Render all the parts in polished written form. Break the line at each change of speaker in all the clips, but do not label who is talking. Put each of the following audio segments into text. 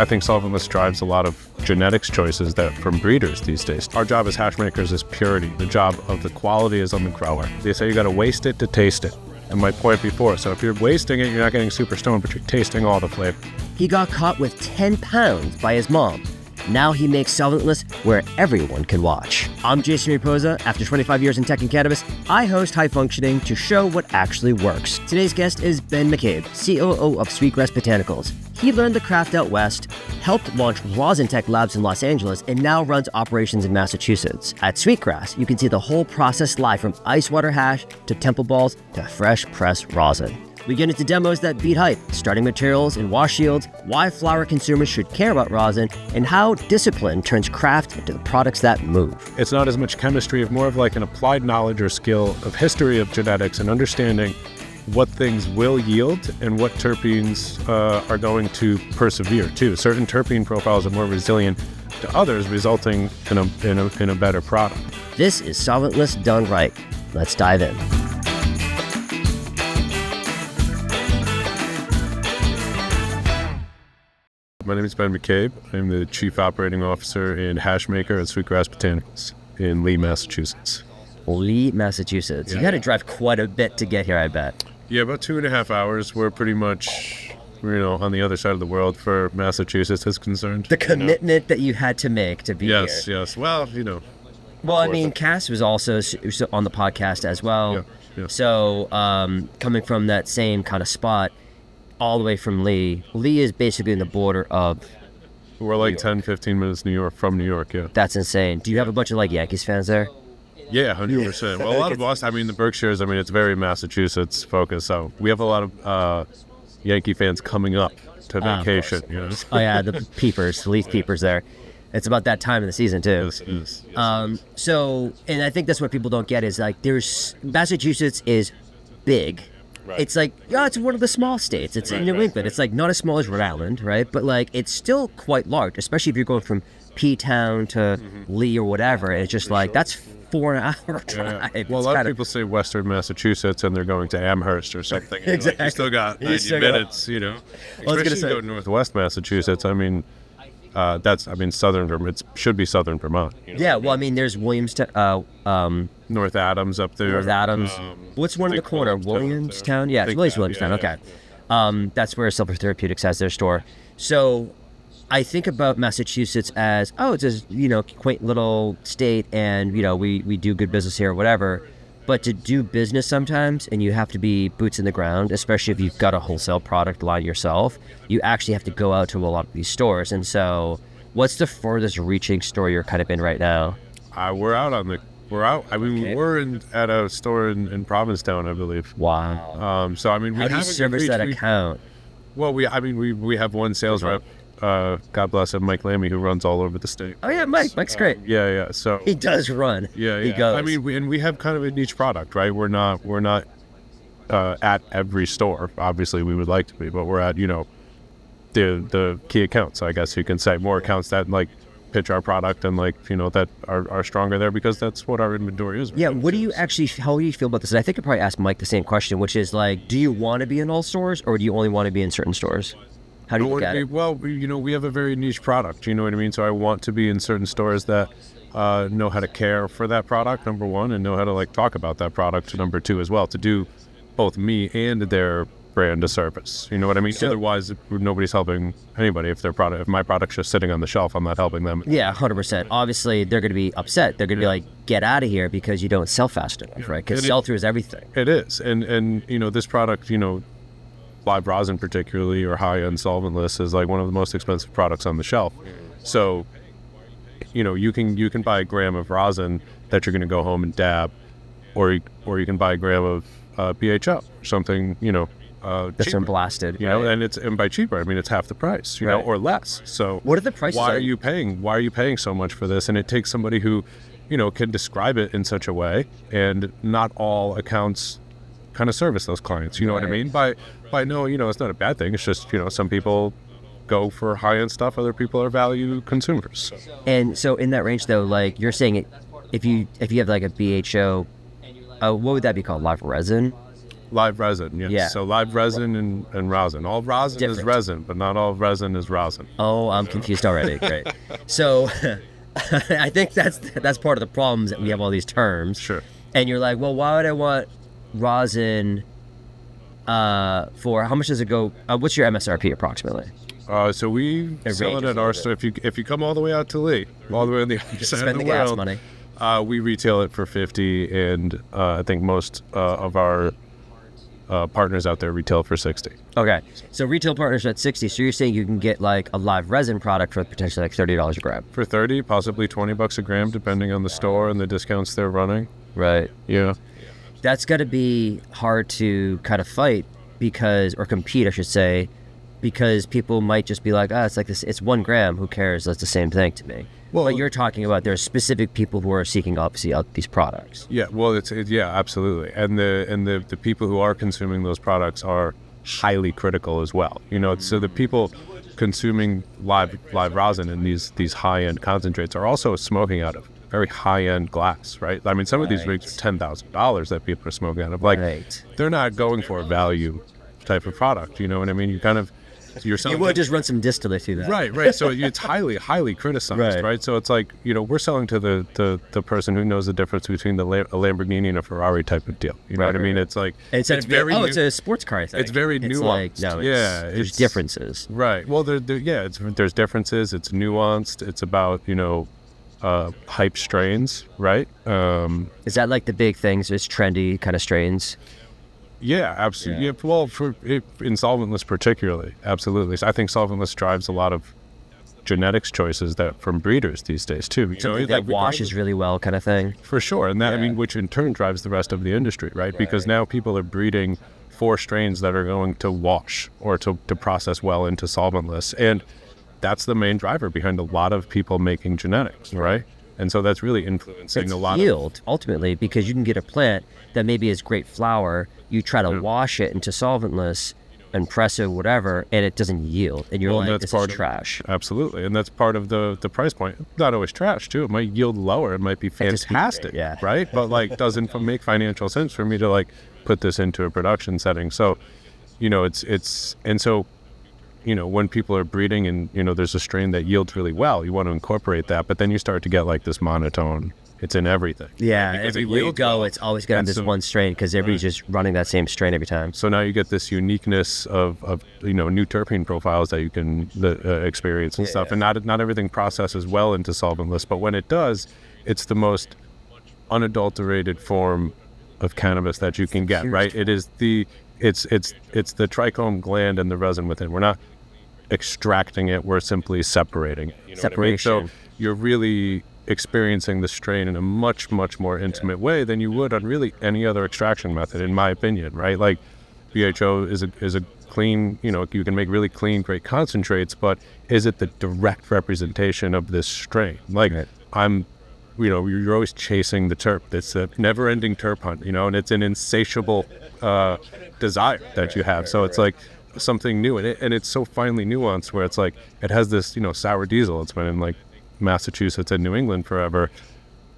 I think solventless drives a lot of genetics choices that from breeders these days. Our job as hash makers is purity. The job of the quality is on the grower. They say you got to waste it to taste it. And my point before, so if you're wasting it, you're not getting super stoned, but you're tasting all the flavor.
He got caught with 10 pounds by his mom. Now he makes solventless where everyone can watch. I'm Jason Reposa. After 25 years in tech and cannabis, I host High Functioning to show what actually works. Today's guest is Ben McCabe, COO of Sweetgrass Botanicals. He learned the craft out west, helped launch Rosin Tech Labs in Los Angeles, and now runs operations in Massachusetts. At Sweetgrass, you can see the whole process live from ice water hash to temple balls to fresh pressed rosin. We get into demos that beat hype, starting materials and wash shields, why flower consumers should care about rosin, and how discipline turns craft into the products that move.
It's not as much chemistry, more of like an applied knowledge or skill of history of genetics and understanding what things will yield and what terpenes are going to persevere too. Certain terpene profiles are more resilient to others, resulting in a better product.
This is Solventless done right. Let's dive in.
My name is Ben McCabe. I'm the Chief Operating Officer and Hash Maker at Sweetgrass Botanicals in Lee, Massachusetts.
Lee, Massachusetts. Yeah. You got to drive quite a bit to get here, I bet.
Yeah, about 2.5 hours. We're pretty much, on the other side of the world for Massachusetts is concerned.
The commitment that you had to make to be here.
Yes. Well,
Well, I mean, Cass was also on the podcast as well.
Yeah.
So, coming from that same kind of spot, all the way from Lee. Lee is basically in the border of
We're like 10, 15 minutes from New York, yeah.
That's insane. Do you have a bunch of Yankees fans there?
Yeah, 100%. Well, a lot of Boston, the Berkshires, it's very Massachusetts focused, so we have a lot of Yankee fans coming up to vacation.
Oh yeah, the peepers, the leaf peepers there. It's about that time of the season too.
Yes, it is.
So, and I think that's what people don't get is Massachusetts is big.
Right.
It's it's one of the small states. It's in New England. It's not as small as Rhode Island, right? But it's still quite large, especially if you're going from P-Town to Lee or whatever. It's just that's 4.5-hour drive.
Yeah. Well, a lot of people say Western Massachusetts and they're going to Amherst or something.
Exactly.
You still got 90 minutes, Especially if you go to Northwest Massachusetts. That's southern. It should be southern Vermont.
Yeah. Well, there's Williamstown.
North Adams up there.
North Adams. What's one in the corner? Williamstown? Yeah, it's Williamstown. Okay. That's where Silver Therapeutics has their store. So I think about Massachusetts as, it's a quaint little state, and we do good business here or whatever. But to do business sometimes, and you have to be boots in the ground, especially if you've got a wholesale product line yourself, you actually have to go out to a lot of these stores. And so what's the furthest reaching store you're kind of in right now?
We're out. We're at a store in Provincetown, I believe.
Wow.
We
how do you service that account?
Well, we have one sales rep. God bless him, Mike Lammy, who runs all over the state.
Oh yeah, Mike's great.
Yeah. So
he does run.
Yeah.
He goes.
We have kind of a niche product, right? We're not at every store. Obviously, we would like to be, but we're at the key accounts. I guess you can say more accounts that pitch our product and that are stronger there because that's what our inventory is.
Yeah. How do you feel about this? And I think I probably asked Mike the same question, which is do you want to be in all stores or do you only want to be in certain stores? How do you look at it?
Well, we have a very niche product. You know what I mean? So I want to be in certain stores that know how to care for that product, number one, and know how to talk about that product, number two, as well, to do both me and their brand a service. You know what I mean? So, otherwise, nobody's helping anybody. If my product's just sitting on the shelf, I'm not helping them.
Yeah, 100%. Obviously, they're going to be upset. They're going to be get out of here because you don't sell fast enough, right? Because sell-through is everything.
It is. And this product, live rosin particularly, or high-end solventless, is one of the most expensive products on the shelf. So, you can buy a gram of rosin that you're going to go home and dab, or you can buy a gram of BHL, something,
that's
cheaper,
blasted,
and by cheaper, it's half the price, or less. So
what are the prices?
Why are you paying so much for this? And it takes somebody who, can describe it in such a way, and not all accounts kind of service those clients. You know what I mean? By no, it's not a bad thing. It's just, some people go for high-end stuff. Other people are value consumers.
And so in that range, though, you're saying if you have a BHO, what would that be called? Live resin?
Live resin, yes.
Yeah.
So live resin and rosin. All rosin is
Different.
resin, but not all resin is rosin.
Oh, I'm confused already. Great. So I think that's part of the problems that we have all these terms.
Sure.
And you're like, well, why would I want rosin for, how much does it go? What's your MSRP approximately?
So we sell it at our store. If you come all the way out to Lee, all the way on the other side of the
gas
world,
money.
We retail it for $50, and I think most of our partners out there retail for $60.
Okay. So retail partners are at 60. So you're saying you can get like a live resin product for potentially like $30 a gram.
For 30, possibly $20 a gram, depending on the store and the discounts they're running.
Right.
Yeah.
That's got to be hard to kind of fight or compete, I should say, because people might just be like, it's like this, it's 1 gram, who cares? That's the same thing to me.
Well,
but you're talking about there's specific people who are seeking obviously out these products.
Yeah, well, yeah, absolutely, and the people who are consuming those products are highly critical as well. So the people consuming live rosin and these high end concentrates are also smoking out of very high end glass, right? I mean, some of these rigs are $10,000 that people are smoking out of. Like, they're not going for a value type of product. You know what I mean? You're selling.
You would just run some distillate through that.
Right. So it's highly criticized, right? So it's like, we're selling to the person who knows the difference between a Lamborghini and a Ferrari type of deal. You know what I mean? It's like, it's
a sports car thing.
It's very nuanced.
Like, no, there's differences.
Right. Well, there's differences. It's nuanced. It's about, hype strains, right?
Is that like the big things? It's trendy kind of strains?
Yeah, absolutely. Yeah. Well, in solventless particularly, absolutely. So I think solventless drives a lot of genetics choices from breeders these days too.
Something that washes really well, kind of thing.
For sure, and that which in turn drives the rest of the industry, right? Because now people are breeding for strains that are going to wash or to process well into solventless, and that's the main driver behind a lot of people making genetics, right? And so that's really influencing a lot of
yield, ultimately, because you can get a plant that maybe is great flower, you try to wash it into solventless and press it, whatever, and it doesn't yield. And you're like, this is trash.
Absolutely. And that's part of the price point. Not always trash, too. It might yield lower. It might be fantastic, right? But, doesn't make financial sense for me to, put this into a production setting. So, when people are breeding and, there's a strain that yields really well, you want to incorporate that, but then you start to get this monotone. It's in everything.
Yeah, everywhere you go, it's always going to have this one strain because everybody's just running that same strain every time.
So now you get this uniqueness of new terpene profiles that you can experience and stuff. And not everything processes well into solventless, but when it does, it's the most unadulterated form of cannabis that you can get, right? It is it's the trichome gland and the resin within. We're not extracting it, we're simply separating it.
Separation.
What I mean? So you're really experiencing the strain in a much more intimate way than you would on really any other extraction method, in my opinion, right? Like BHO is a clean, you can make really clean, great concentrates, but is it the direct representation of this strain? You're always chasing the terp. It's a never-ending terp hunt, and it's an insatiable desire that you have. So it's like something new, and it's so finely nuanced where it's like it has this, sour diesel. It's been in Massachusetts and New England forever.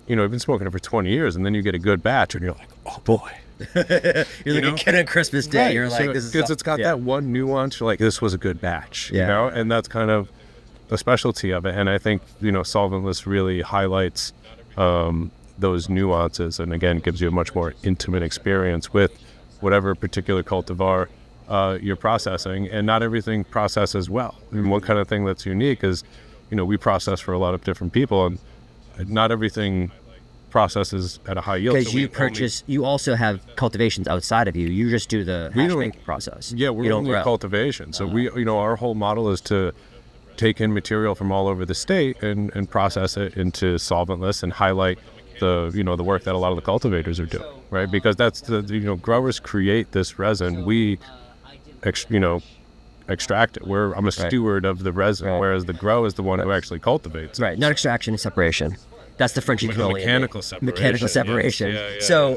I've been smoking it for 20 years, and then you get a good batch, and you're like, oh boy.
You're like a kid on Christmas Day. Right. You're like,
so,
this is
because it's got that one nuance. You're like, this was a good batch, and that's kind of the specialty of it. And I think solventless really highlights those nuances, and again gives you a much more intimate experience with whatever particular cultivar you're processing. And not everything processes well. And one kind of thing that's unique is, we process for a lot of different people, and not everything processes at a high yield.
Because you also have cultivations outside of you. You just do the hash making process.
Yeah, we're only a cultivation. So our whole model is to take in material from all over the state and process it into solventless and highlight the work that a lot of the cultivators are doing, right? Because that's growers create this resin. We extract it. I'm a steward of the resin, whereas the grow is the one who actually cultivates.
Right, not extraction, separation. That's the Frenchy cannoli. Mechanical separation.
Yeah.
So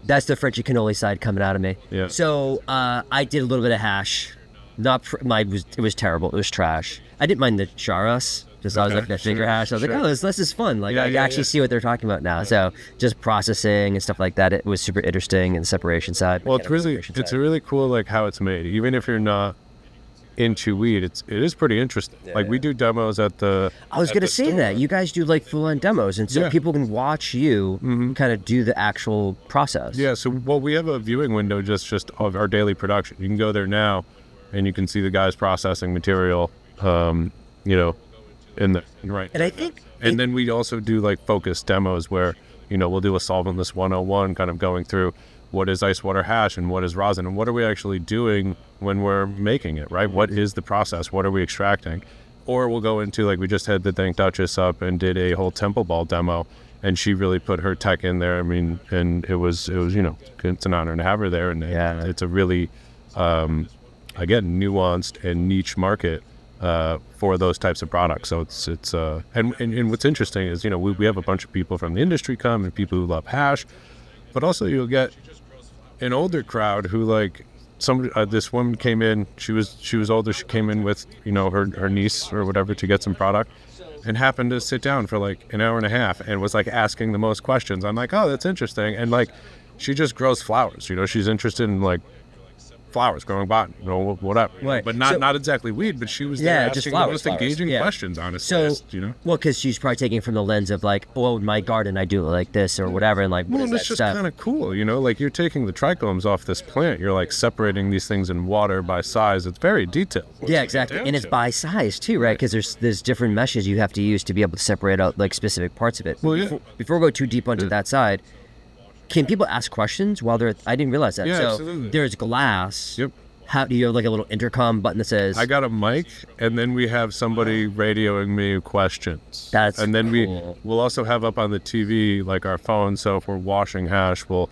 that's the Frenchy cannoli side coming out of me.
Yeah.
So I did a little bit of hash. It was terrible. It was trash. I didn't mind the Charas. Just I was looking at finger hash. I was like, oh, this is fun. Like I actually see what they're talking about now. So just processing and stuff like that. It was super interesting, and the separation side.
Well, it's really cool, like how it's made. Even if you're not into weed, it is pretty interesting. We do demos at the.
I was gonna say that you guys do like full-on demos, and so people can watch you kind of do the actual process.
Yeah. So we have a viewing window just of our daily production. You can go there now, and you can see the guys processing material. In the right.
And I think.
And then we also do like focused demos where we'll do a Solventless 101, kind of going through what is ice water hash and what is rosin and what are we actually doing when we're making it, right? What is the process? What are we extracting? Or we'll go into, like we just had the Thank Duchess up and did a whole Temple Ball demo, and she really put her tech in there. I mean, and it was it's an honor to have her there, and it's a really again nuanced and niche market for those types of products. So it's and what's interesting is we have a bunch of people from the industry come and people who love hash, but also you'll get an older crowd who like this woman came in. She was older. She came in with her niece or whatever to get some product, and happened to sit down for like an hour and a half and was like asking the most questions. I'm like, oh, that's interesting. And like she just grows flowers. She's interested in like flowers, growing botany, whatever.
Right.
But not exactly weed, but she was there asking the most engaging questions, honestly.
So, well, because she's probably taking it from the lens of like, oh, in my garden I do it like this or whatever, and like,
well, it's just kind of cool, like you're taking the trichomes off this plant, you're like separating these things in water by size. It's very detailed.
Yeah, exactly, and it's by size too, right? Because there's different meshes you have to use to be able to separate out like specific parts of it.
Well, yeah.
Before we go too deep onto that side, can people ask questions while they're? I didn't realize that.
Yeah,
so
absolutely.
There's glass.
Yep.
How do you have like a little intercom button that says?
I got a mic, and then we have somebody radioing me questions. And then
cool.
we'll also have up on the TV like our phone. So if we're washing hash, we'll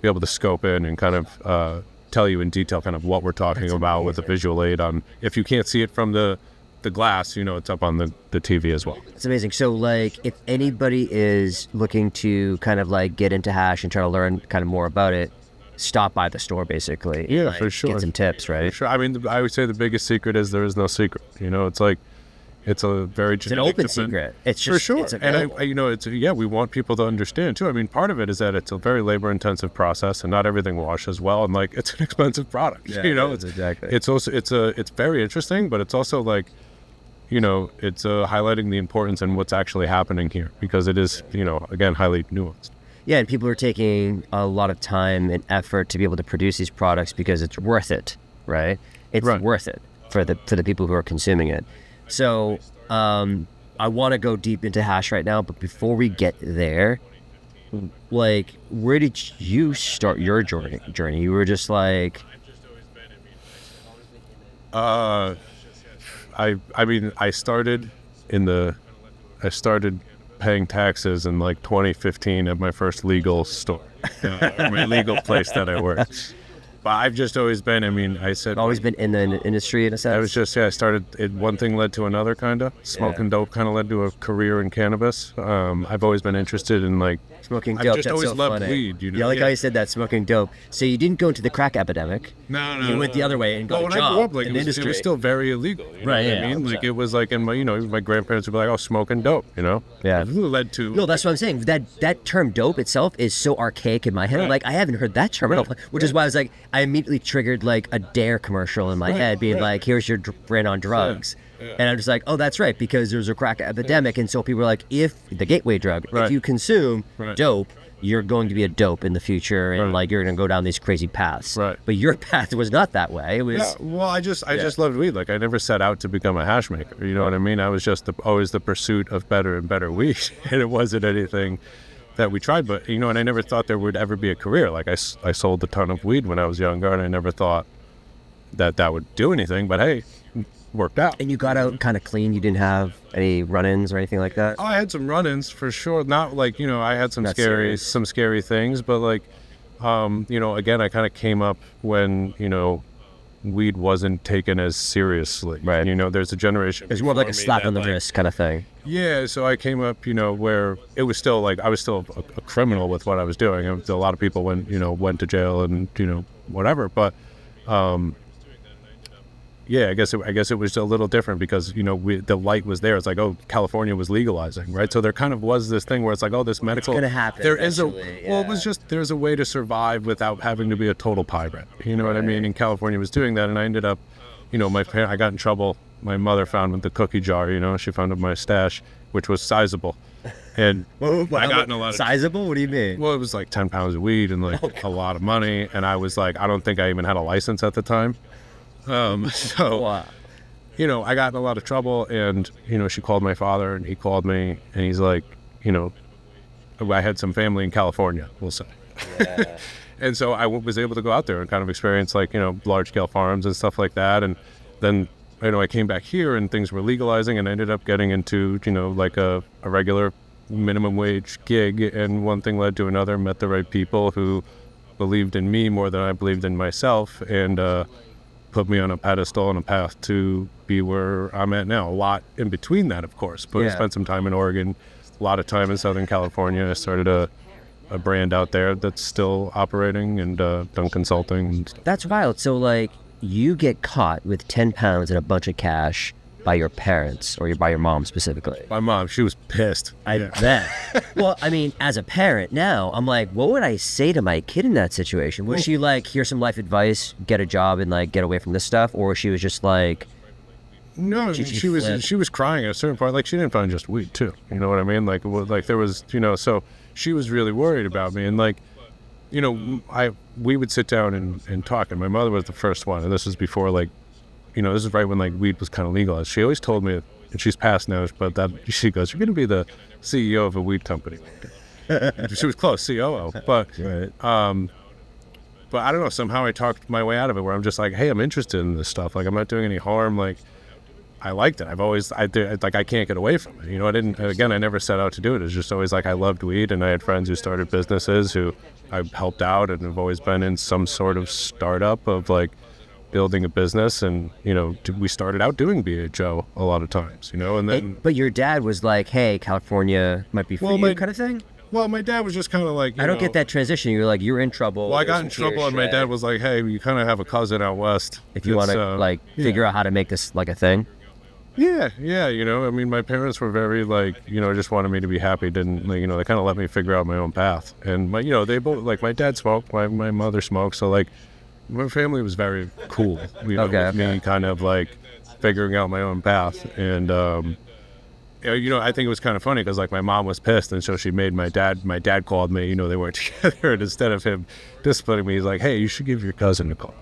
be able to scope in and kind of tell you in detail kind of what we're talking about with a visual aid on. If you can't see it from the glass, it's up on the TV as well.
It's amazing. So like if anybody is looking to kind of like get into hash and try to learn kind of more about it, stop by the store basically.
Yeah,
like,
for sure.
Get some tips, right?
For sure. I mean, I would say the biggest secret is there is no secret. It's like it's a very
it's an open secret. It's just
for sure.
It's
and we want people to understand too. I mean, part of it is that it's a very labor intensive process, and not everything washes well, and like it's an expensive product.
Yeah, exactly.
It's also it's very interesting, but it's also like it's highlighting the importance and what's actually happening here, because it is again highly nuanced.
Yeah, and people are taking a lot of time and effort to be able to produce these products because it's worth it, right? It's worth it for the people who are consuming it. So I want to go deep into hash right now, but before we get there, like, where did you start your journey? You were just like...
I started paying taxes in like 2015 at my first legal store, my legal place that I worked. But I've just always been,
always been in the industry in a sense?
I started, one thing led to another, kind of. Smoking dope kind of led to a career in cannabis. I've always been interested in like...
Smoking dope,
I've just always loved weed,
Yeah, I like how you said that, smoking dope. So you didn't go into the crack epidemic.
No.
You went the other way and got a job
I grew up, like,
in the industry.
It was still very illegal.
Right,
what I mean? Like, it was like, in my grandparents would be like, oh, smoking dope,
Yeah.
It led to...
No, that's what I'm saying. That term dope itself is so archaic in my head. Right. Like, I haven't heard that term at all, which is why I was like, I immediately triggered like a Dare commercial in my head being like, here's your brand on drugs. Yeah. And I'm just like, oh, that's right, because there's a crack epidemic. And so people are like, if the gateway drug, if you consume dope, you're going to be a dope in the future, and like you're going to go down these crazy paths.
Right.
But your path was not that way. It was.
Yeah. Well, I just loved weed. Like, I never set out to become a hash maker. You know what I mean? I was just always the pursuit of better and better weed, and it wasn't anything that we tried. But and I never thought there would ever be a career. Like, I sold a ton of weed when I was younger, and I never thought that would do anything. But hey, worked out.
And you got out kind of clean? You didn't have any run-ins or anything like that?
Oh, I had some run-ins for sure. Not like, I had some scary things, but like, again, I kind of came up when, weed wasn't taken as seriously.
Right.
There's a generation.
It's more like a slap on the wrist kind of thing.
Yeah. So I came up, where it was still like, I was still a criminal with what I was doing. A lot of people went to jail and, whatever. But, yeah, I guess it was a little different because, you know, the light was there. It's like, oh, California was legalizing, right? So there kind of was this thing where it's like, oh, this medical...
It's going to happen
There is
yeah.
Well, it was just, there's a way to survive without having to be a total pirate. You know what I mean? And California was doing that, and I ended up, you know, I got in trouble. My mother found the cookie jar, you know, she found my stash, which was sizable. And I got in a lot of...
Sizable? What do you mean?
Well, it was like 10 pounds of weed and like a lot of money. And I was like, I don't think I even had a license at the time. So,
Wow.
you know, I got in a lot of trouble, and, you know, she called my father, and he called me, and he's like, you know, I had some family in California, we'll say.
Yeah.
And so I was able to go out there and kind of experience, like, you know, large scale farms and stuff like that. And then, you know, I came back here and things were legalizing, and I ended up getting into, you know, like a regular minimum wage gig. And one thing led to another, met the right people who believed in me more than I believed in myself, and put me on a pedestal and a path to be where I'm at now. A lot in between that, of course, but I spent some time in Oregon, a lot of time in Southern California. I started a brand out there that's still operating, and done consulting and stuff.
That's wild. So, like, you get caught with 10 pounds and a bunch of cash by your parents, or by your mom specifically.
My mom, she was pissed.
I bet. Well, I mean, as a parent now, I'm like, what would I say to my kid in that situation? Was she like, here's some life advice, get a job and like get away from this stuff? Or she was just like...
No, she was crying at a certain point. Like, she didn't find just weed too. You know what I mean? Like there was, you know, so she was really worried about me. And like, you know, we would sit down and talk, and my mother was the first one. And this was before, like, you know, this is right when like weed was kind of legalized. She always told me, and she's passed now, but that she goes, "You're going to be the CEO of a weed company." She was close, COO, but
Right.
but I don't know. Somehow I talked my way out of it, where I'm just like, "Hey, I'm interested in this stuff. Like, I'm not doing any harm. Like, I liked it. I can't get away from it. You know, I never set out to do it. It's just always like I loved weed, and I had friends who started businesses who I helped out, and have always been in some sort of startup of like building a business. And, you know, we started out doing BHO a lot of times, you know, and then...
But your dad was like, hey, California might be for you, kind of thing?
Well, my dad was just kind of like,
I don't get that transition. You're like, you're in trouble.
Well, I got in trouble, and my dad was like, hey, you kind of have a cousin out west.
If you want to, figure out how to make this like a thing.
Yeah, you know, I mean, my parents were very, like, you know, just wanted me to be happy. Didn't, like, you know, they kind of let me figure out my own path. And, you know, they both, like, my dad smoked, my mother smoked, so, like, my family was very cool, you know, with me kind of, like, figuring out my own path. And, you know, I think it was kind of funny because, like, my mom was pissed, and so she made my dad called me, you know, they weren't together, and instead of him disciplining me, he's like, hey, you should give your cousin a call.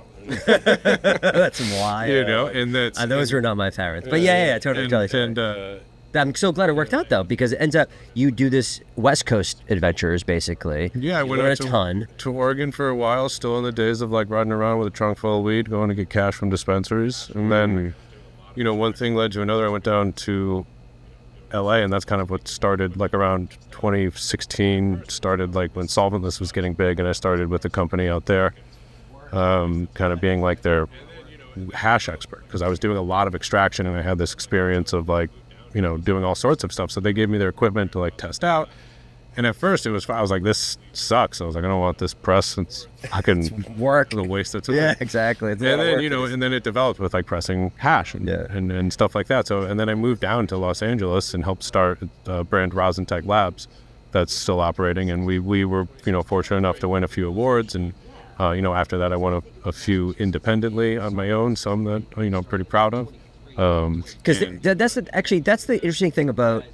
That's wild.
You know, and that's...
those were not my parents. But yeah, totally. And I'm so glad it worked out, though, because it ends up, you do this West Coast adventures, basically.
Yeah, I went out to Oregon for a while, still in the days of, like, riding around with a trunk full of weed, going to get cash from dispensaries. And then, you know, one thing led to another. I went down to LA, and that's kind of what started, like, around 2016, started, like, when Solventless was getting big, and I started with a company out there, kind of being, like, their hash expert, because I was doing a lot of extraction, and I had this experience of, like, you know, doing all sorts of stuff. So they gave me their equipment to, like, test out. And at first I was like, this sucks. I was like, I don't want this press. I can
work.
It's a waste of time.
Yeah, exactly.
And then, you know, and then it developed with, like, pressing hash and stuff like that. So, and then I moved down to Los Angeles and helped start a brand, Rosin Tech Labs, that's still operating. And we were, you know, fortunate enough to win a few awards. And, you know, after that I won a few independently on my own, some that, you know, I'm pretty proud of.
Because that's the interesting thing about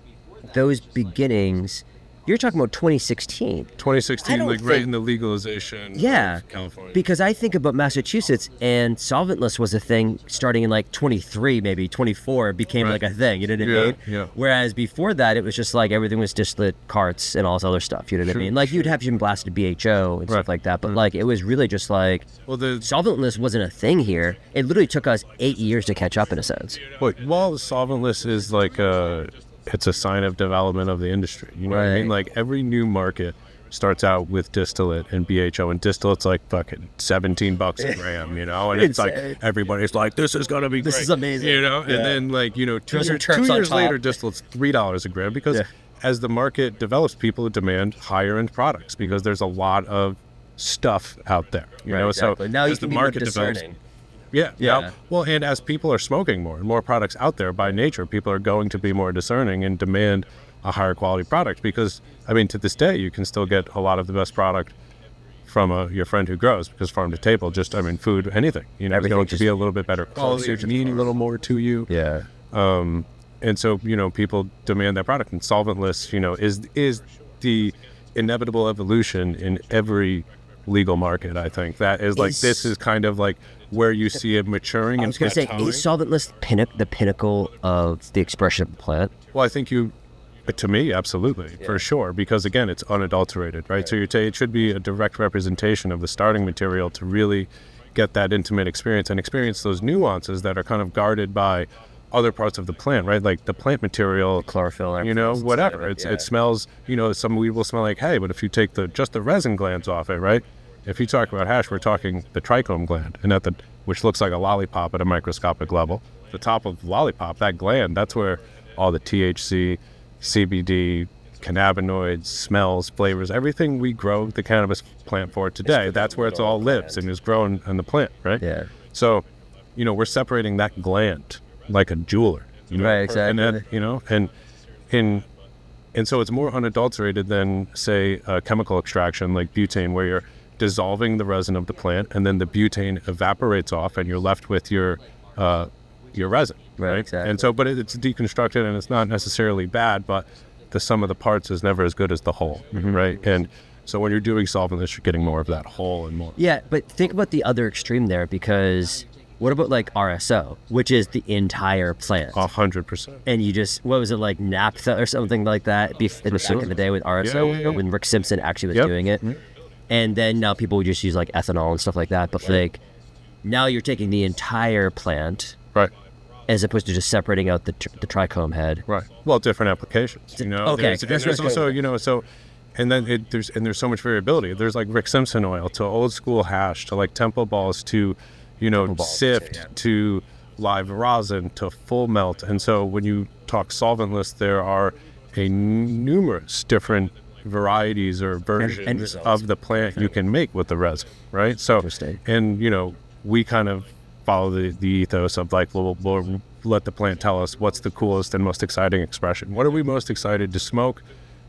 those beginnings. You're talking about 2016.
2016, like, right in the legalization of California.
Because I think about Massachusetts, and solventless was a thing starting in, like, 23, maybe 24, it became like a thing, you know what I mean?
Yeah.
Whereas before that, it was just like everything was distillate carts and all this other stuff, you know what I mean? Like, you'd have even blasted BHO and stuff like that, but like, it was really just like, solventless wasn't a thing here. It literally took us 8 years to catch up, in a sense.
Well, solventless is like it's a sign of development of the industry. You know what I mean? Like, every new market starts out with distillate and BHO, and distillate's like fucking $17 a gram, you know? And it's like, everybody's like, this is going to be great.
This is amazing.
You know? And then, like, you know, 2 years later, distillate's $3 a gram, because as the market develops, people demand higher end products because there's a lot of stuff out there. You know?
Exactly.
So
now
as the market develops, Yeah.
Yeah.
Now, well, and as people are smoking more and more products out there by nature, people are going to be more discerning and demand a higher quality product because, I mean, to this day, you can still get a lot of the best product from your friend who grows because farm to table, just, I mean, food, anything, you know, it's
Everything
going to
just
be a little bit better quality, mean a little more to you.
Yeah.
And so, you know, people demand that product, and solventless, you know, is the inevitable evolution in every legal market. I think that is like, this is kind of like where you see it maturing.
I was going to say, is solventless the pinnacle of the expression of the plant?
Well, I think to me, absolutely, for sure, because again, it's unadulterated, right? So it should be a direct representation of the starting material to really get that intimate experience and experience those nuances that are kind of guarded by other parts of the plant, right? Like the plant material,
Chlorophyll,
you know, whatever. It smells, you know, some weed will smell like hay, but if you take just the resin glands off it, right? If you talk about hash, we're talking the trichome gland, and which looks like a lollipop at a microscopic level. The top of the lollipop, that gland, that's where all the THC, CBD, cannabinoids, smells, flavors, everything we grow the cannabis plant for today, that's where it all lives and is grown in the plant, right?
Yeah.
So, you know, we're separating that gland like a jeweler, you know?
Right, exactly.
And that, you know, and so it's more unadulterated than, say, a chemical extraction like butane, where you're dissolving the resin of the plant and then the butane evaporates off and you're left with your resin, right?
Exactly.
And so, but it's deconstructed and it's not necessarily bad, but the sum of the parts is never as good as the whole, right? And so when you're doing solventless, you're getting more of that whole and more.
Yeah, but think about the other extreme there, because what about like RSO, which is the entire plant?
100%.
And you just, what was it, like naphtha or something like that back in the day with RSO, when Rick Simpson actually was doing it. And then now people would just use like ethanol and stuff like that. But like now you're taking the entire plant,
Right.
as opposed to just separating out the trichome head.
Right. Well, different applications, you know.
Okay.
There's also, you know, so, and then there's so much variability. There's like Rick Simpson oil to old school hash to like temple balls to, you know, sift to live rosin to full melt. And so when you talk solventless, there are numerous different varieties or versions of the plant you can make with the resin, right? So, and you know, we kind of follow the ethos of like, we'll let the plant tell us what's the coolest and most exciting expression. What are we most excited to smoke,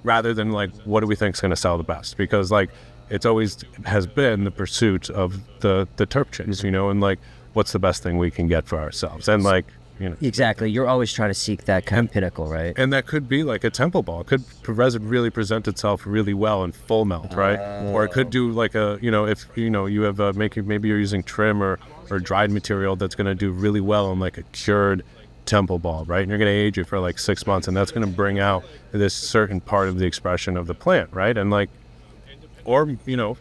rather than like, what do we think is going to sell the best? Because like, it's always has been the pursuit of the terp chase, you know, and like, what's the best thing we can get for ourselves? And like, you know,
Exactly. You're always trying to seek that kind of pinnacle, right?
and that could be like a temple ball. It could resin really present itself really well in full melt, right? Or it could do like a, you know, if you know you have maybe you're using trim or dried material that's going to do really well in like a cured temple ball, right? And you're going to age it for like 6 months, and that's going to bring out this certain part of the expression of the plant, right? And like, or you know,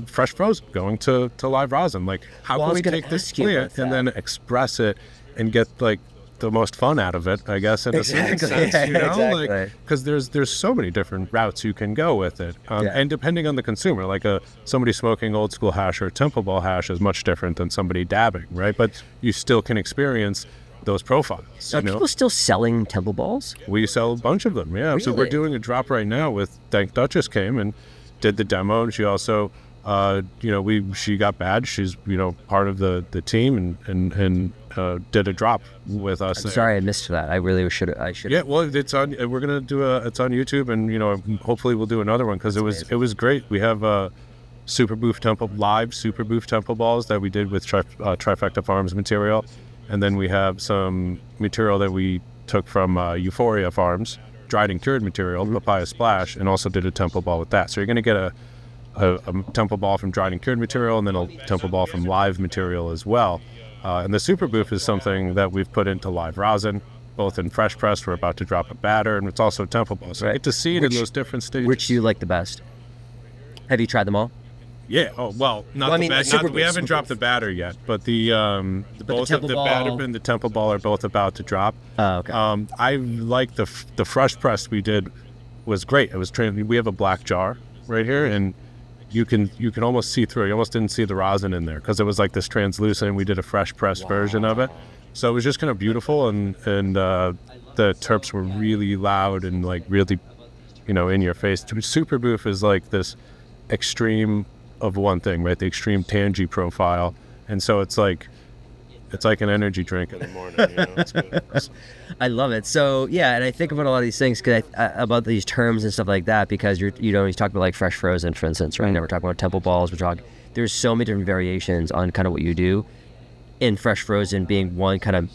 fresh frozen going to live rosin. Like, how can we take this plant and then express it and get like the most fun out of it, I guess, in a sense, you know, like, because there's so many different routes you can go with it, and depending on the consumer, like somebody smoking old school hash or temple ball hash is much different than somebody dabbing, right? But you still can experience those profiles.
Are people still selling temple balls?
We sell a bunch of them, yeah. Really? So we're doing a drop right now with Dank Duchess came and did the demo, and she also you know, she got badged. She's, you know, part of the team and did a drop with us.
I'm sorry I missed that. I really should.
Yeah, well, it's on. We're gonna it's on YouTube, and you know, hopefully we'll do another one because it was great. We have live super boof temple balls that we did with Trifecta Farms material, and then we have some material that we took from Euphoria Farms, dried and cured material, Papaya Splash, and also did a temple ball with that. So you're gonna get a temple ball from dried and cured material, and then a temple ball from live material as well. And the super boof is something that we've put into live rosin, both in fresh press. We're about to drop a batter, and it's also temple ball. So you get to see it in those different stages.
Which do you like the best? Have you tried them all?
Yeah. Oh well, we haven't dropped the batter yet, but both of the batter and the temple ball are both about to drop.
Oh, okay.
I like the fresh press we did was great. It was we have a black jar right here, and you can almost see through. You almost didn't see the rosin in there because it was like this translucent. We did a fresh press version of it, so it was just kind of beautiful, and the terps were really loud and like really, you know, in your face. Super boof is like this extreme of one thing, right? The extreme tangy profile, and so it's like It's like an energy drink in the morning. It's good.
I love it. So yeah, and I think about a lot of these things about these terms and stuff like that because you talk about like fresh frozen, for instance, right? Now we're talking about temple balls. There's so many different variations on kind of what you do, in fresh frozen being one kind of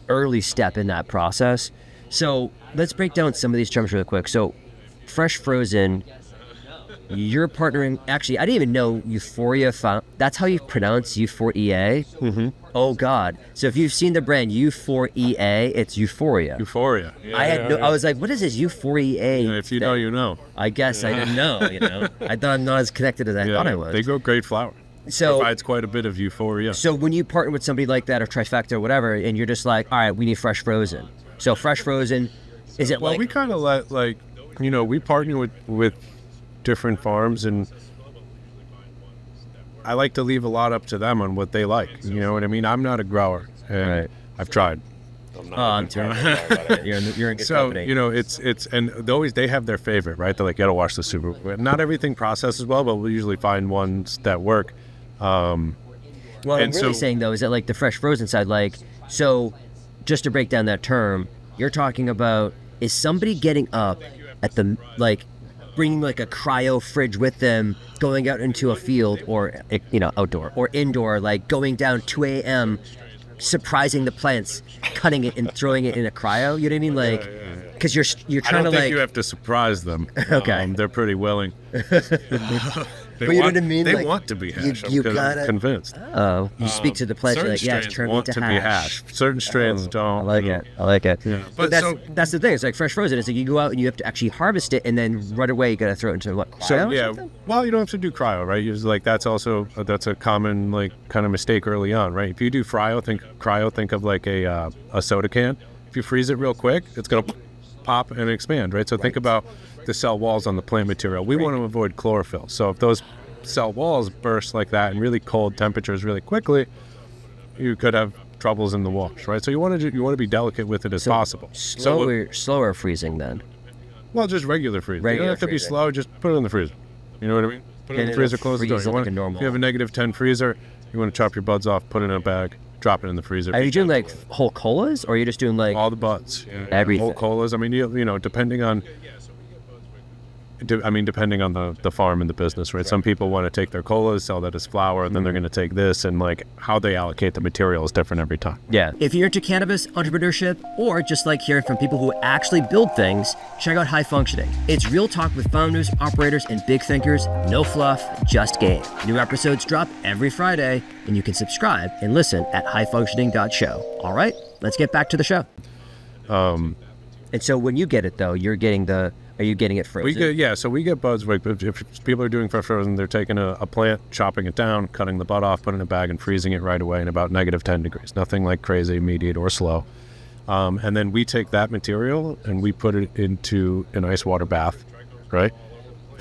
early step in that process. So let's break down some of these terms really quick. So fresh frozen, you're partnering. Actually, I didn't even know Euphoria that's how you pronounce Euphoria.
Mm-hmm.
Oh God! So if you've seen the brand Euphoria, it's Euphoria.
Euphoria. Yeah,
I was like, what is this Euphoria?
Yeah, if you know, you know.
I guess I didn't know. I thought I'm not as connected as I thought I was.
They grow great flower.
So
provides quite a bit of euphoria.
So when you partner with somebody like that or Trifecta or whatever, and you're just like, all right, we need fresh frozen. So fresh frozen, is it
we kind of we partner with different farms, and I like to leave a lot up to them on what they like. You know what I mean? I'm not a grower, and
right.
I've tried.
I'm terrible. You're in good company.
It's and they have their favorite, right? They're like, you gotta wash the super. Not everything processes well, but we usually find ones that work.
What I'm really saying though is that like the fresh frozen side, like, so just to break down that term, you're talking about, is somebody getting up at the, like, bringing like a cryo fridge with them, going out into a field or, outdoor or indoor, like going down 2 a.m., surprising the plants, cutting it and throwing it in a cryo? You know what I mean? Like, because you're trying to, like... I
don't think you have to surprise them.
Okay.
They're pretty willing.
But you know what I mean?
They want to be hash. I'm convinced.
Oh, you speak to the plants, you're like, yes, turn me to hash.
Certain strains don't.
I like it.
Yeah.
But that's the thing. It's like fresh frozen. It's like you go out and you have to actually harvest it, and then right away you got to throw it into what? Cryo or something?
Well, you don't have to do cryo, right? That's a common kind of mistake early on, right? If you do think of like a soda can. If you freeze it real quick, it's gonna pop and expand, right? So think about the cell walls on the plant material. We want to avoid chlorophyll. So if those cell walls burst like that in really cold temperatures really quickly, you could have troubles in the wash, right? So you want to be delicate with it as possible.
Slower freezing then.
Well, just regular freezing. You don't have to be slow. Just put it in the freezer. You know what I mean? Put it in the freezer. Close the door. If you have a -10 freezer, you want to chop your buds off, put it in a bag, drop it in the freezer.
Are you doing like whole colas, or are you just doing like
all the buds? Yeah,
everything.
Whole colas. I mean, depending on the farm and the business, right? Some people want to take their colas, sell that as flour, and then they're going to take this, and like how they allocate the material is different every time.
Yeah. If you're into cannabis, entrepreneurship, or just like hearing from people who actually build things, check out High Functioning. It's real talk with founders, operators, and big thinkers. No fluff, just game. New episodes drop every Friday, and you can subscribe and listen at highfunctioning.show. All right, let's get back to the show. And so when you get it though, are you getting it frozen?
So we get buds. Like if people are doing fresh frozen, they're taking a plant, chopping it down, cutting the bud off, putting it in a bag, and freezing it right away in about -10 degrees. Nothing like crazy, immediate, or slow. And then we take that material and we put it into an ice water bath, right?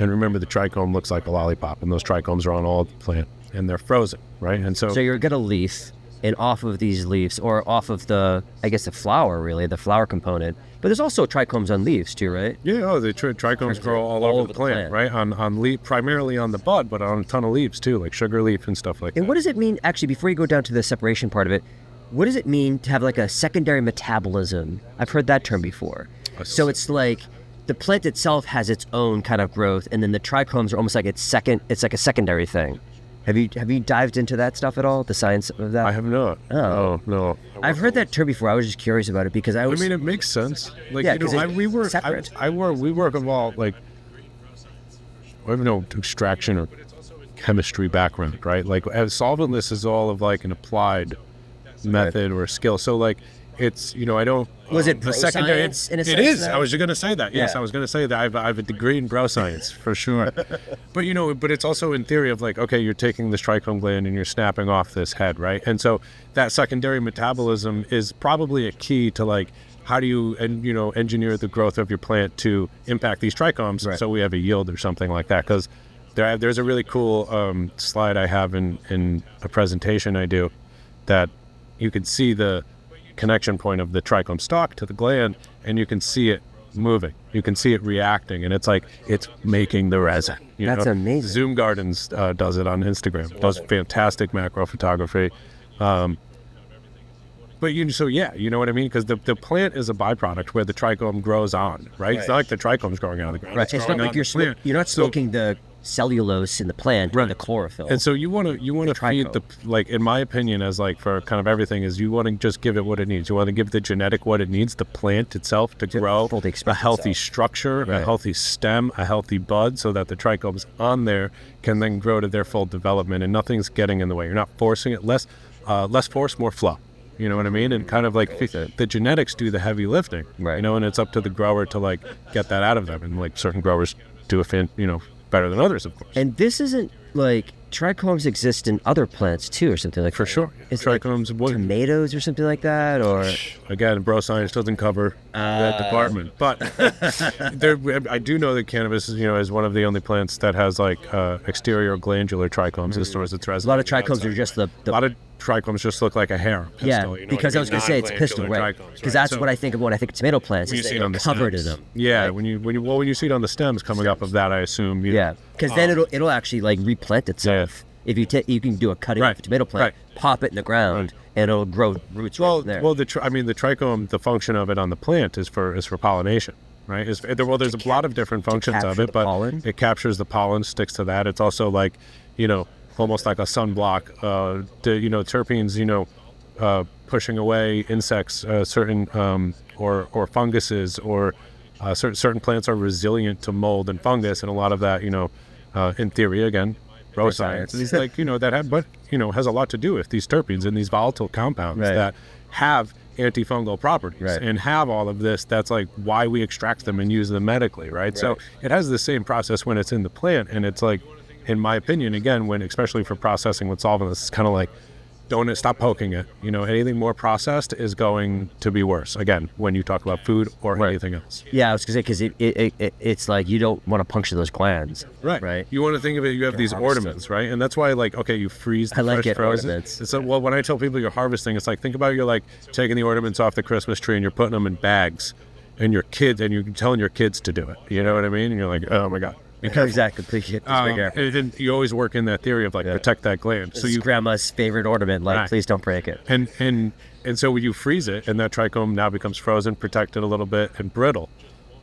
And remember, the trichome looks like a lollipop, and those trichomes are on all the plant, and they're frozen, right? And so
you're gonna leaf, and off of these leaves, or off of the flower, really, the flower component. But there's also trichomes on leaves too, right?
Yeah, the trichomes grow all over the plant, right? On leaf, primarily on the bud, but on a ton of leaves too, like sugar leaf and stuff like that.
And what does it mean, actually, before you go down to the separation part of it, what does it mean to have like a secondary metabolism? I've heard that term before. So it's like the plant itself has its own kind of growth, and then the trichomes are almost like it's like a secondary thing. Have you dived into that stuff at all? The science of that?
I have not.
Oh
no.
I've heard that term before. I was just curious about it because I mean,
it makes sense. Like,
we work separate.
We work of all, like, I have no extraction or chemistry background, right? Like, solventless is all of like an applied method or skill. So like, it's, I don't.
Was it bro science in a sense?
It is. I was going to say that. Yes, I was going to say that. I have a degree in bro science for sure. But but it's also in theory of like, okay, you're taking this trichome gland and you're snapping off this head, right? And so that secondary metabolism is probably a key to like, how do you engineer the growth of your plant to impact these trichomes, right, so we have a yield or something like that? Because there's a really cool slide I have in a presentation I do that you can see the connection point of the trichome stalk to the gland, and you can see it moving. You can see it reacting, and it's like it's making the resin.
That's amazing.
Zoom Gardens does it on Instagram. Does fantastic macro photography. But you know what I mean? Because the plant is a byproduct where the trichome grows on, right? It's not like the trichome's growing out of the ground.
Right. It's not like you're not smoking the cellulose in the plant or the chlorophyll.
And so you want to feed like, in my opinion, as like for kind of everything, is you want to just give it what it needs. You want to give the genetic what it needs, the plant itself to grow a healthy structure, a healthy stem, a healthy bud, so that the trichomes on there can then grow to their full development and nothing's getting in the way. You're not forcing it. Less force, more flow. You know what I mean? And kind of like the genetics do the heavy lifting,
right?
You know, and it's up to the grower to like get that out of them. And like certain growers do better than others, of course.
And this isn't like trichomes exist in other plants too, or something like
for
that.
sure.
It's
trichomes,
like tomatoes or something like that, or
again, bro science doesn't cover that department. But I do know that cannabis is one of the only plants that has like exterior glandular trichomes that stores its resin.
A lot of trichomes are just a lot
of trichomes just look like a hair pistol.
Because I was going to say it's a pistol, right? Because that's what I think of when I think of tomato plants.
You see it on the
covered
stems.
in them.
Yeah,
right?
when you see it on the stems coming up of that, I assume.
Because then it'll actually like replant itself. If you can do a cutting of a tomato plant, pop it in the ground, and it'll grow roots right there.
Well, the trichome, the function of it on the plant is for pollination. Right. There's a lot of different functions of it, but it captures the pollen, sticks to that. It's also like, almost like a sunblock. Terpenes, pushing away insects, certain or funguses, or certain plants are resilient to mold and fungus, and a lot of that, in theory, again, bro science is like has a lot to do with these terpenes and these volatile compounds that have antifungal properties and have all of this. That's like why we extract them and use them medically, right? So it has the same process when it's in the plant, and it's like, in my opinion, again, especially for processing with solventless, it's kind of like, don't stop poking it. Anything more processed is going to be worse. Again, when you talk about food or anything else.
Yeah, I was going to say, because it's like you don't want to puncture those glands. Right.
You want to think of it, you have these ornaments, right? And that's why, like, okay, you freeze the fresh frozen.
Ornaments.
So, well, when I tell people you're harvesting, it's like, think about you're like taking the ornaments off the Christmas tree and you're putting them in bags, and you're telling your kids to do it. You know what I mean? And you're like, oh my God.
Exactly.
And you always work in that theory of like protect that gland.
So grandma's favorite ornament, like please don't break it.
And so when you freeze it, and that trichome now becomes frozen, protected a little bit, and brittle.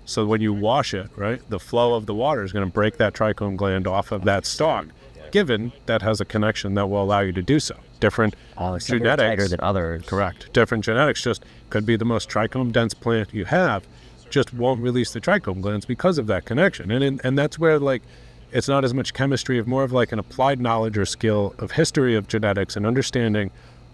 So when you wash it, right, the flow of the water is going to break that trichome gland off of that stalk, given that has a connection that will allow you to do so. Different genetics,
tighter than others.
Correct. Different genetics just could be the most trichome dense plant you have. Just won't release the trichome glands because of that connection, and that's where like it's not as much chemistry, of more of like an applied knowledge or skill of history of genetics and understanding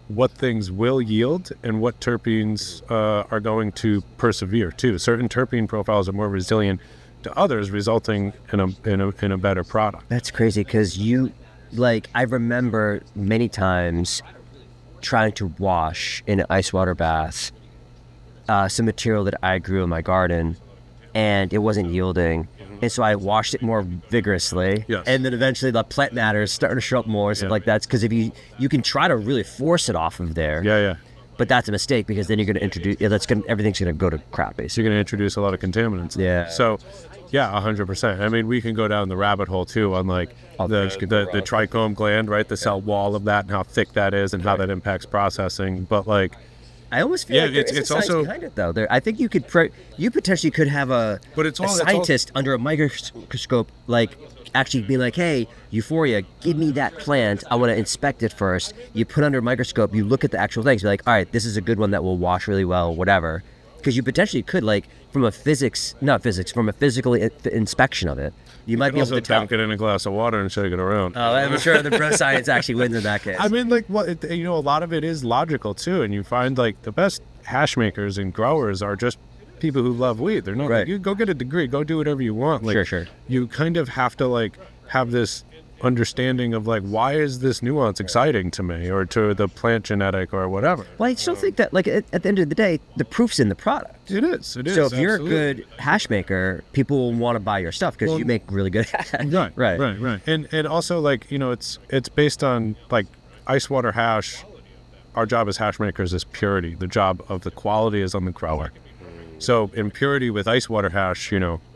what things will yield and what terpenes are going to persevere too. Certain terpene profiles are more resilient to others, resulting in a better product.
That's crazy, because I remember many times trying to wash in an ice water bath some material that I grew in my garden, and it wasn't yielding. And so I washed it more vigorously.
Yes.
And then eventually the plant matter is starting to show up more, stuff like that. Because if you can try to really force it off of there.
Yeah.
But that's a mistake, because then you're going to introduce, everything's going to go to crap, basically.
You're going to introduce a lot of contaminants.
Yeah.
So, 100%. I mean, we can go down the rabbit hole too on like the trichome gland, right? The cell wall of that and how thick that is and how that impacts processing. But like,
I almost feel like it's also behind it, though. I think you potentially could have a scientist under a microscope, like actually be like, hey, Euphoria, give me that plant. I want to inspect it first. You put under a microscope, you look at the actual things, be like, all right, this is a good one that will wash really well, whatever. Because you potentially could, like, from a physical inspection of it, you might be able to
dunk it in a glass of water and shake it around.
Oh, I'm sure the bro science actually wins in that case.
I mean, like, a lot of it is logical too, and you find like the best hash makers and growers are just people who love weed. They're not like, you go get a degree, go do whatever you want. Like,
sure.
You kind of have to like have this understanding of like, why is this nuance exciting to me or to the plant genetic or whatever.
Well, I still think that like at the end of the day, the proof's in the product.
It is.
So if you're a good hash maker, people will want to buy your stuff because you make really good hash.
Right. And also like, it's based on like ice water hash. Our job as hash makers is purity. The job of the quality is on the grower. So in purity with ice water hash,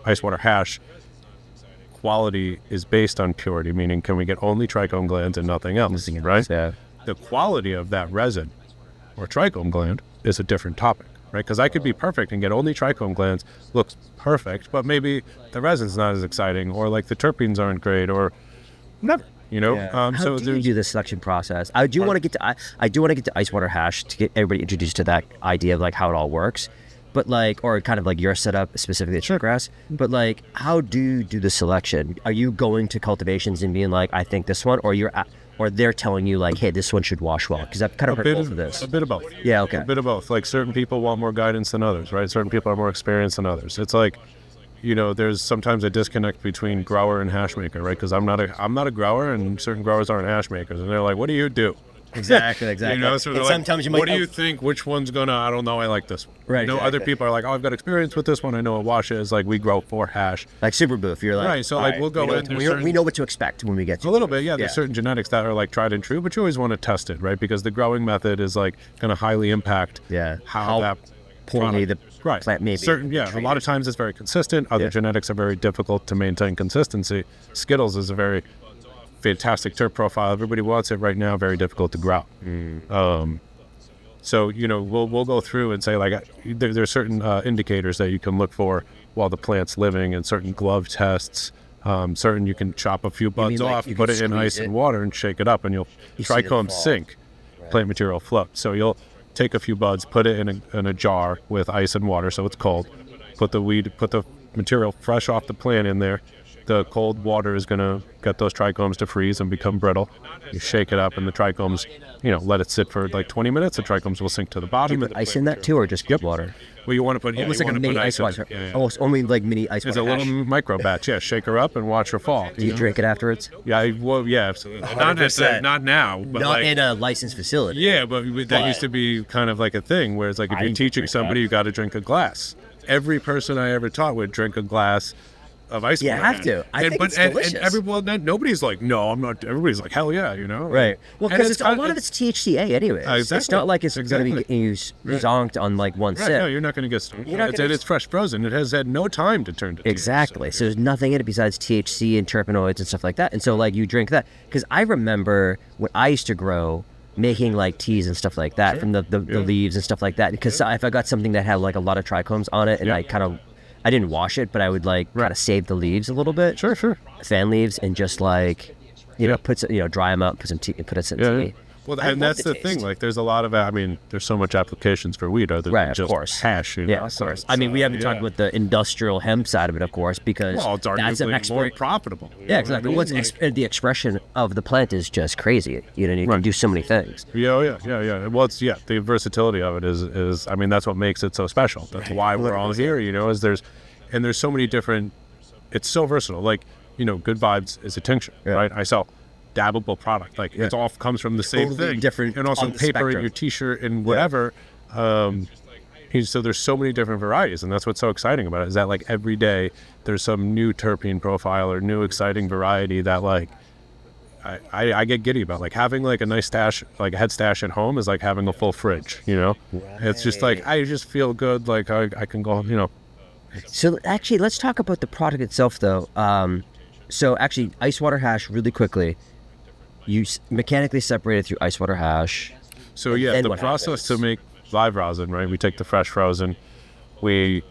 ice water hash quality is based on purity, meaning can we get only trichome glands and nothing else, right?
Yeah.
The quality of that resin or trichome gland is a different topic, right? Because I could be perfect and get only trichome glands, looks perfect, but maybe the resin's not as exciting, or like the terpenes aren't great, or whatever,
How
so
do you do the selection process? I do want to get to ice water hash to get everybody introduced to that idea of like how it all works, but like, or kind of like your setup specifically at Sweetgrass. But like, how do you do the selection? Are you going to cultivations and being like, I think this one, or they're telling you like, hey, this one should wash well? Because I've kind of heard both of this.
A bit of both.
Yeah, okay.
A bit of both. Like certain people want more guidance than others, right? Certain people are more experienced than others. It's like, there's sometimes a disconnect between grower and hash maker, right? Because I'm not a grower, and certain growers aren't hash makers, and they're like, what do you do?
Exactly.
So they're like,
sometimes you might.
What do you think? Which one's gonna? I don't know. I like this one.
Right.
Other people are like, oh, I've got experience with this one. I know what wash is. Like we grow for hash.
Like super boof. You're like,
right. So like we'll go in.
We know what to expect when we get to
a little bit. Yeah. There's certain genetics that are like tried and true, but you always want to test it, right? Because the growing method is like going to highly impact how that
poorly the
right.
plant may be.
A lot of times it's very consistent. Other genetics are very difficult to maintain consistency. Skittles is a very fantastic terp profile. Everybody wants it right now. Very difficult to grow. So we'll go through and say like there's certain indicators that you can look for while the plant's living, and certain glove tests. Certain you can chop a few buds off, put it in ice and water, and shake it up, and you'll trichomes sink, plant material float. So you'll take a few buds, put it in a jar with ice and water, so it's cold. Put the material fresh off the plant in there. The cold water is going to get those trichomes to freeze and become brittle. You shake it up, and the trichomes, let it sit for like 20 minutes. The trichomes will sink to the bottom.
Do you put ice in that too, or just water?
Well, you want to put
almost like a mini ice water. Almost only like mini ice water.
It's a little micro batch. Yeah, shake her up and watch her fall.
Do you drink it afterwards?
Yeah, absolutely.
100%.
Not now, but
not in a licensed facility.
Yeah, but that used to be kind of like a thing where it's like if you're teaching somebody, you got to drink a glass. Every person I ever taught would drink a glass of ice water.
You have to. I think it's delicious.
And nobody's like, no, I'm not. Everybody's like, hell yeah,
Right. Well, because a lot of it's THCA anyways.
Exactly.
It's not like it's going to be zonked on like one sip.
No, you're not going to get stoned. It's fresh frozen. It has had no time to turn to
exactly. THC. So there's nothing in it besides THC and terpenoids and stuff like that. And so like you drink that. Because I remember when I used to grow, making like teas and stuff like that from the leaves and stuff like that. Because if I got something that had like a lot of trichomes on it, and I didn't wash it, but I would like try to save the leaves a little bit.
Sure.
Fan leaves, and just like, dry them up, put some tea, put it in tea.
Well, and that's the thing. Like, there's a lot of, there's so much applications for weed other than just hash.
Yeah, of course. We haven't talked about the industrial hemp side of it, of course, because
it's arguably more profitable.
Yeah, exactly. The expression of the plant is just crazy. You can do so many things.
Yeah. Well, the versatility of it is that's what makes it so special. That's why we're all here. Is there's so many different. It's so versatile. Like, Good Vibes is a tincture, right? I sell dabbable product, like it all comes from the same thing,
different,
and also paper in your t-shirt and whatever. So there's so many different varieties, and that's what's so exciting about it, is that like every day there's some new terpene profile or new exciting variety that like I get giddy about. Like having like a nice stash, like a head stash at home is like having a full fridge. It's just like I just feel good, like I can go.
So actually, let's talk about the product itself, though. So actually, ice water hash, really quickly. You mechanically separate it through ice water hash.
So the process to make live rosin, right? We take the fresh frozen, we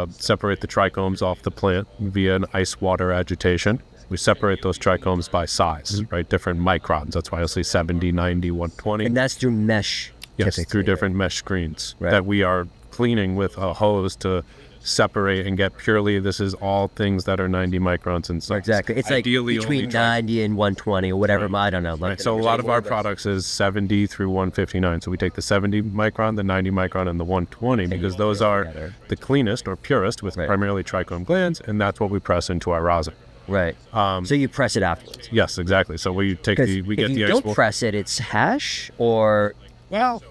separate the trichomes off the plant via an ice water agitation. We separate those trichomes by size, right? Different microns. That's why you'll see 70, 90, 120.
And that's through mesh.
Yes, through different mesh screens that we are cleaning with a hose to separate and get purely, this is all things that are 90 microns in size.
Exactly. It's ideally like between 90 and 120 or whatever. I don't know.
So a lot of our products is 70 through 159. So we take the 70 micron, the 90 micron, and the 120 because those are the cleanest or purest with primarily trichome glands, and that's what we press into our rosin.
Right. So you press it afterwards.
Yes, exactly. So we get the ice.
If you don't press it, it's hash or...
Well,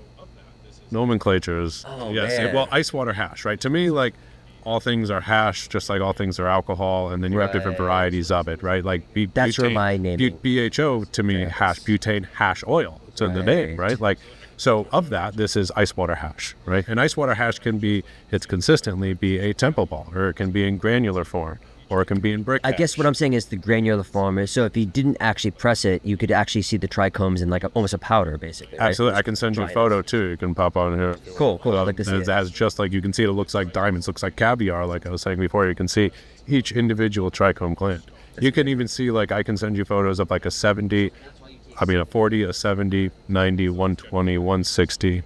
nomenclatures.
Man.
Well, ice water hash, right? To me, like, all things are hash, just like all things are alcohol, and then you have different varieties of it, right? Like
that's where my name
BHO to me, hash, butane, hash oil. It's in the name, right? Like, so of that, this is ice water hash, right? And ice water hash can consistently be a temple ball, or it can be in granular form, or it can be in brick.
I guess what I'm saying is the granular form is, so if you didn't actually press it, you could actually see the trichomes in like almost a powder, basically. Right?
Absolutely. I can send you a photo too. You can pop on here.
Cool. I'd like to see it.
As just like you can see, it looks like diamonds, looks like caviar. Like I was saying before, you can see each individual trichome gland. You can even see, like, I can send you photos of like a 40, a 70, 90, 120, 160.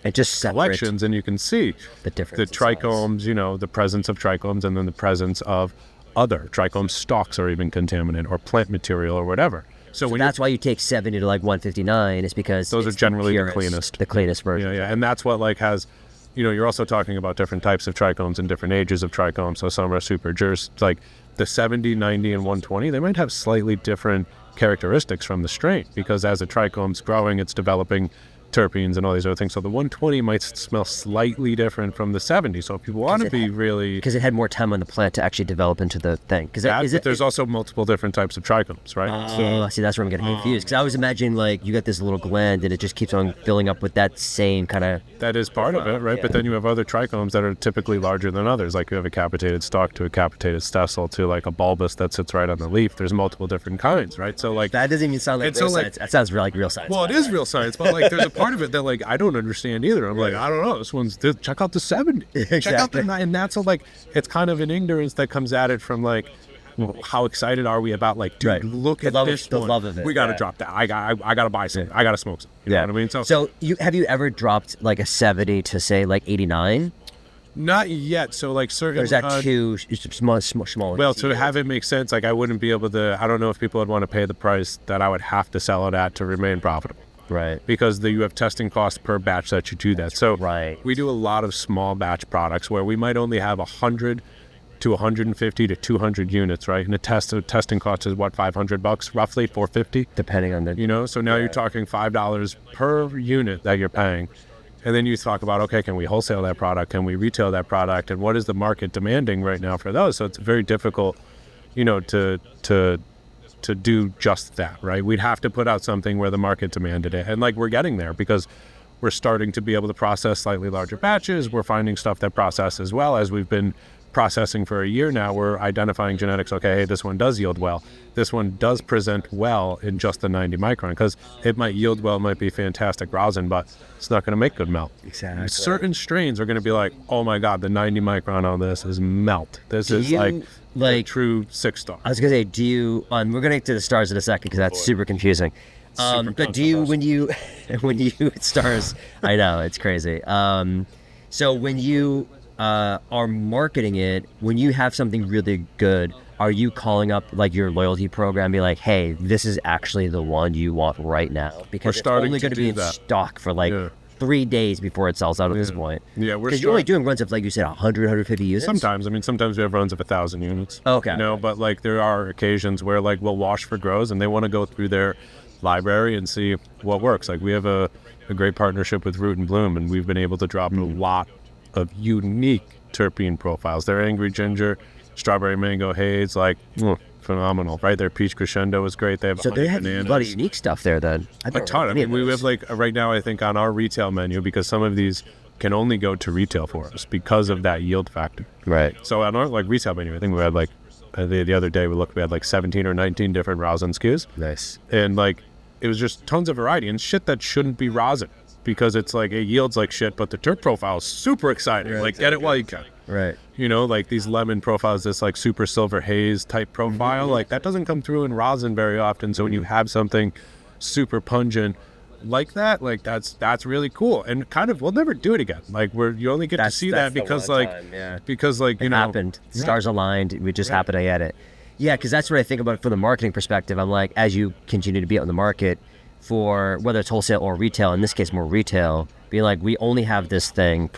It just
selections, and you can see
the difference.
The trichomes, the presence of trichomes, and then the presence of other trichome stalks or even contaminant or plant material or whatever. So
that's why you take 70 to like 159 is because
those are generally the cleanest.
The cleanest version.
Yeah. And that's what like has, you're also talking about different types of trichomes and different ages of trichomes. So some are super like the 70, 90, and 120, they might have slightly different characteristics from the strain because as a trichome's growing, it's developing terpenes and all these other things. So the 120 might smell slightly different from the 70. So if people want to be really...
Because it had more time on the plant to actually develop into the thing.
But there's also multiple different types of trichomes, right?
See, that's where I'm getting confused. Because I was imagining like you got this little gland and it just keeps on filling up with that same kind of...
That is part of it, right? Yeah. But then you have other trichomes that are typically larger than others. Like you have a capitated stalk to a capitated stessel to like a bulbous that sits right on the leaf. There's multiple different kinds, right? So like...
That doesn't even sound like real science. That sounds like real science.
Well, it is real science, but like there's a part of it that like I don't understand either. I'm like, I don't know. Check out the 70.
Exactly.
Check out the 9. And that's like, it's kind of an ignorance that comes at it from like, how excited are we about like, dude, look at this one.
The love of it.
We got to drop that. I got to buy some. I got to smoke some. You know what I mean?
So have you ever dropped like a 70 to say like 89?
Not yet. So like certain...
Or is that too small?
Well, to have it make sense, like I wouldn't be able to... I don't know if people would want to pay the price that I would have to sell it at to remain profitable.
Right.
Because you have testing costs per batch that you do that. So
right.
We do a lot of small batch products where we might only have 100 to 150 to 200 units, right? And testing cost is what, $500 roughly, $450?
Depending on the...
So now you're talking $5 per unit that you're paying. And then you talk about, okay, can we wholesale that product? Can we retail that product? And what is the market demanding right now for those? So it's very difficult, to do just that, right? We'd have to put out something where the market demanded it. And like we're getting there because we're starting to be able to process slightly larger batches. We're finding stuff that processes well. As we've been processing for a year now, we're identifying genetics. Okay, hey, this one does yield well. This one does present well in just the 90 micron because it might yield well, might be fantastic rosin, but it's not going to make good melt.
Exactly.
Certain strains are going to be like, oh my God, the 90 micron on this is melt. This is like true 6-star.
I was going to say, do you, we're going to get to the stars in a second because that's super confusing. But do you, when you stars, I know, it's crazy. So when you are marketing it, when you have something really good, are you calling up like your loyalty program, be like, hey, this is actually the one you want right now? Because it's only going to be in stock for like 3 days before it sells out at this point.
Yeah,
because you're only doing runs of, like you said, 100, 150 units?
Sometimes. I mean, sometimes we have runs of 1,000 units.
Okay.
But like there are occasions where like we'll wash for grows and they want to go through their library and see what works. Like we have a great partnership with Root and Bloom, and we've been able to drop a lot of unique terpene profiles. Their Angry Ginger, Strawberry Mango Haze, like phenomenal, right? Their Peach Crescendo is great. They have
a lot of unique stuff there then.
A ton. I mean, we have like right now, I think on our retail menu, because some of these can only go to retail for us because of that yield factor.
Right.
So on our like retail menu, I think we had like the other day we had like 17 or 19 different rosin SKUs.
Nice.
And like it was just tons of variety and shit that shouldn't be rosin because it's like it yields like shit, but the terp profile is super exciting. Right, like get it while you can.
Right.
Like these lemon profiles, this like super silver haze type profile, like that doesn't come through in rosin very often. So when you have something super pungent like that, like that's really cool. And kind of we'll never do it again. Like you only get to see that because it
happened. Stars aligned. We just happened to get it. Yeah, because that's what I think about from the marketing perspective. I'm like, as you continue to be out in the market for whether it's wholesale or retail, in this case more retail, being like, we only have this thing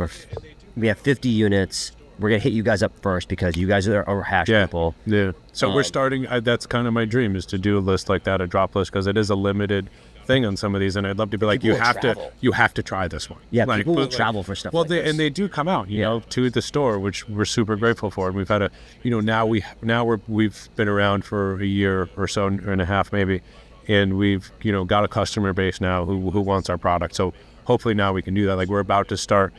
we have 50 units. We're going to hit you guys up first because you guys are hash people.
Yeah. So we're starting, that's kind of my dream is to do a list like that, a drop list, because it is a limited thing on some of these. And I'd love to be like, you have to try this one.
Yeah,
like,
people will travel for stuff like this.
And they do come out, to the store, which we're super grateful for. And we've had we've been around for a year or so and a half maybe. And we've, got a customer base now who wants our product. So hopefully now we can do that. Like we're about to start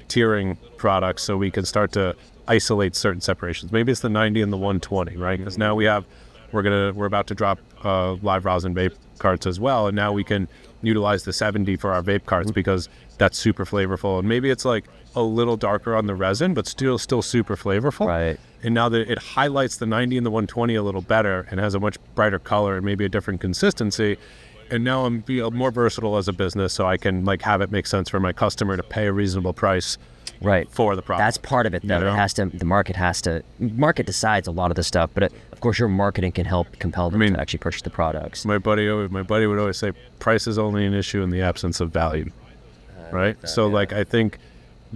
tiering products so we can start to isolate certain separations. Maybe it's the 90 and the 120, right? Because now we're about to drop live rosin vape carts as well, and now we can utilize the 70 for our vape carts because that's super flavorful, and maybe it's like a little darker on the resin but still super flavorful,
Right.
and now that it highlights the 90 and the 120 a little better and has a much brighter color and maybe a different consistency, and now I'm more versatile as a business, so I can like have it make sense for my customer to pay a reasonable price
Right.
for the product.
That's part of it, though.
You know?
The market decides a lot of the stuff, but of course your marketing can help compel them to actually purchase the products.
My buddy would always say price is only an issue in the absence of value, right? So like I think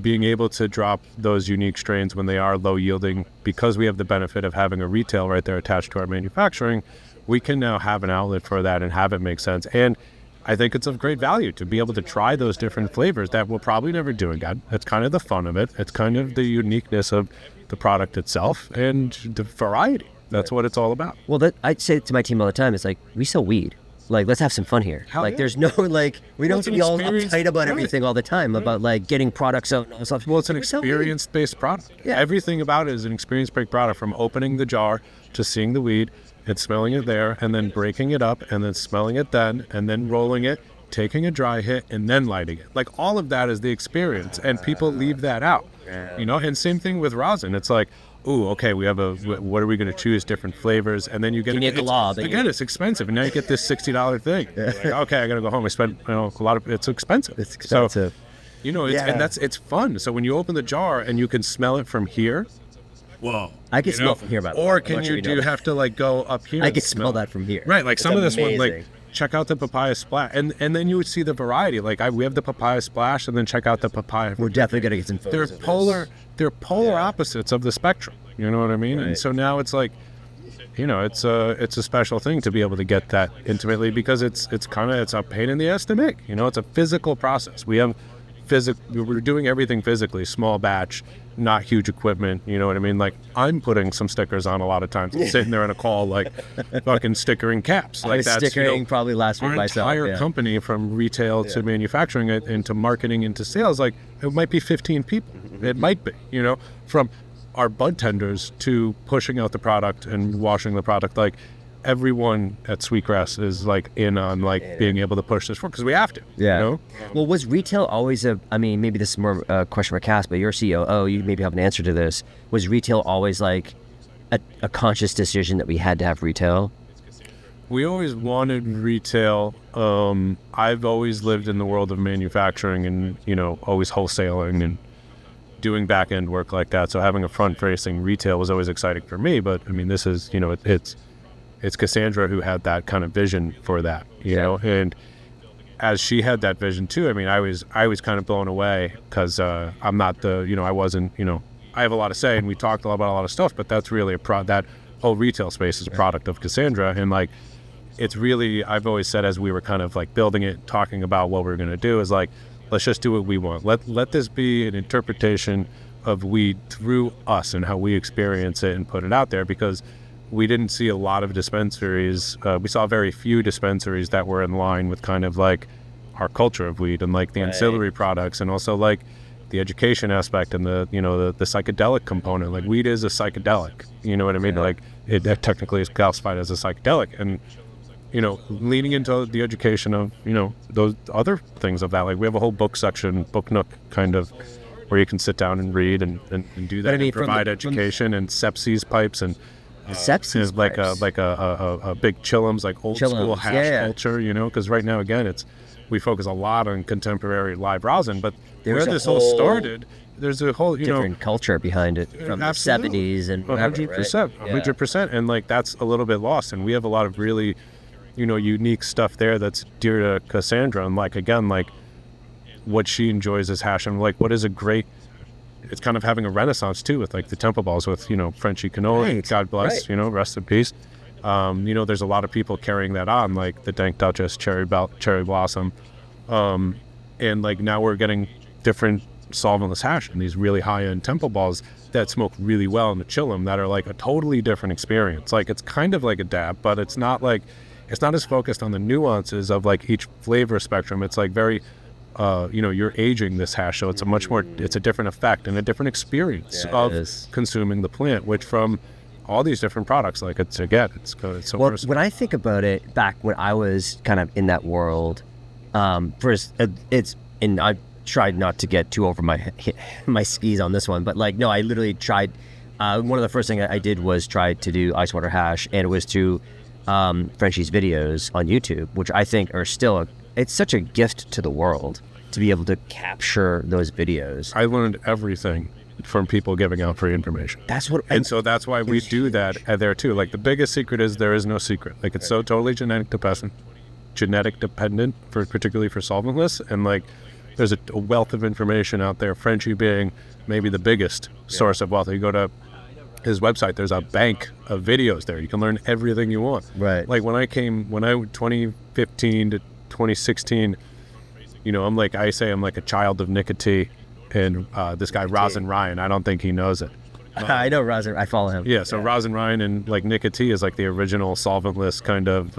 being able to drop those unique strains when they are low yielding, because we have the benefit of having a retail right there attached to our manufacturing, we can now have an outlet for that and have it make sense. And I think it's of great value to be able to try those different flavors that we'll probably never do again. That's kind of the fun of it. It's kind of the uniqueness of the product itself and the variety. That's what it's all about.
Well, I say to my team all the time, it's like, we sell weed. Like, let's have some fun here.
Hell
like,
yeah.
there's no, like, we don't have to be all uptight about
right.
everything all the time, about, like, getting products out and all stuff.
Well, it's an
We sell weed.
experience-based product.
Yeah.
Everything about it is an experience-based product, from opening the jar to seeing the weed and smelling it there and then breaking it up and then smelling it then and then rolling it, taking a dry hit and then lighting it. Like, all of that is the experience, and people leave that out, you know? And same thing with rosin. It's like, ooh, okay, we have what are we going to choose? Different flavors, and then you get it's expensive, and now you get this $60 thing. Like, okay, I got to go home. I spent a lot of. It's expensive.
It's expensive.
So, and it's fun. So when you open the jar and you can smell it from here. Whoa!
I can smell from here, by the way.
Or can you do you have to like go up here?
I can smell that from here.
Right, like
It's
some of this one, like
amazing.
check out the papaya splash, and then you would see the variety. Like we have the papaya splash, and then check out the papaya.
We're definitely gonna get some photos.
They're polar opposites of the spectrum. You know what I mean?
Right.
And so now it's like, it's a special thing to be able to get that intimately, because it's a pain in the ass to make. It's a physical process. We're doing everything physically, small batch, not huge equipment. You know what I mean? Like, I'm putting some stickers on a lot of times, sitting there in a call, like fucking stickering caps. Like, that's
stickering probably last week
our
myself.
entire company, from retail to manufacturing it into marketing into sales. Like, it might be 15 people. It might be, from our bud tenders to pushing out the product and washing the product. Like, everyone at Sweetgrass is like in on like being able to push this forward, because we have to.
Yeah. Well, was retail always maybe this is more a question for Cass, but you're COO, you maybe have an answer to this. Was retail always like a conscious decision that we had to have retail?
We always wanted retail. I've always lived in the world of manufacturing and, always wholesaling and doing back end work like that. So having a front facing retail was always exciting for me. But I mean, this is, it's Cassandra who had that kind of vision for that, you know, and as she had that vision too, I mean, I was kind of blown away, because I'm not I wasn't, I have a lot to say, and we talked about a lot of stuff, but that's really that whole retail space is a product of Cassandra. And like, it's really, I've always said, as we were kind of like building it, talking about what we're going to do, is like, let's just do what we want. Let this be an interpretation of weed through us and how we experience it, and put it out there, because we didn't see a lot of dispensaries. We saw very few dispensaries that were in line with kind of like our culture of weed and like the ancillary products, and also like the education aspect and the psychedelic component. Like, weed is a psychedelic, you know what I mean? Like, it technically is classified as a psychedelic, and leaning into the education of, those other things of that. Like, we have a whole book section, book nook kind of, where you can sit down and read and do that, and provide education and sepsis pipes and
sepsis
like
pipes.
a big chillums, like old school hash culture, because right now, again, we focus a lot on contemporary live rosin, but where this all started, there's a whole
different culture behind it from the 70s and
100%, and like, that's a little bit lost, and we have a lot of really unique stuff there that's dear to Cassandra. And like, again, like, what she enjoys is hash, and like, what is a great, it's kind of having a renaissance too with like the temple balls with Frenchy cannoli, God bless, rest in peace. There's a lot of people carrying that on, like the Dank Duchess cherry blossom, and like, now we're getting different solventless hash and these really high-end temple balls that smoke really well in the chillum, that are like a totally different experience. Like, it's kind of like a dab, but it's not as focused on the nuances of like each flavor spectrum. It's like very you're aging this hash, so it's a different effect and a different experience of consuming the plant, which from all these different products, like it's so
well,
versatile.
When I think about it, back when I was kind of in that world, first and I tried not to get too over my skis on this one, but like, no, I literally tried. One of the first things I did was try to do ice water hash, and it was to Frenchie's videos on YouTube, which I think are still it's such a gift to the world to be able to capture those videos.
I learned everything from people giving out free information.
So
that's why we do that there too. Like the biggest secret is there is no secret. Like it's so totally genetic dependent for particularly for solventless, and like there's a wealth of information out there. Frenchie being maybe the biggest source of wealth. You go to his website, there's a bank of videos there. You can learn everything you want.
Right.
Like when I 2015 to 2016, I'm like a child of nicotine, and this guy Rosin Ryan, I don't think he knows it.
I know Rosin. I follow him.
Yeah, so Rosin Ryan and like nicotine is like the original solventless kind of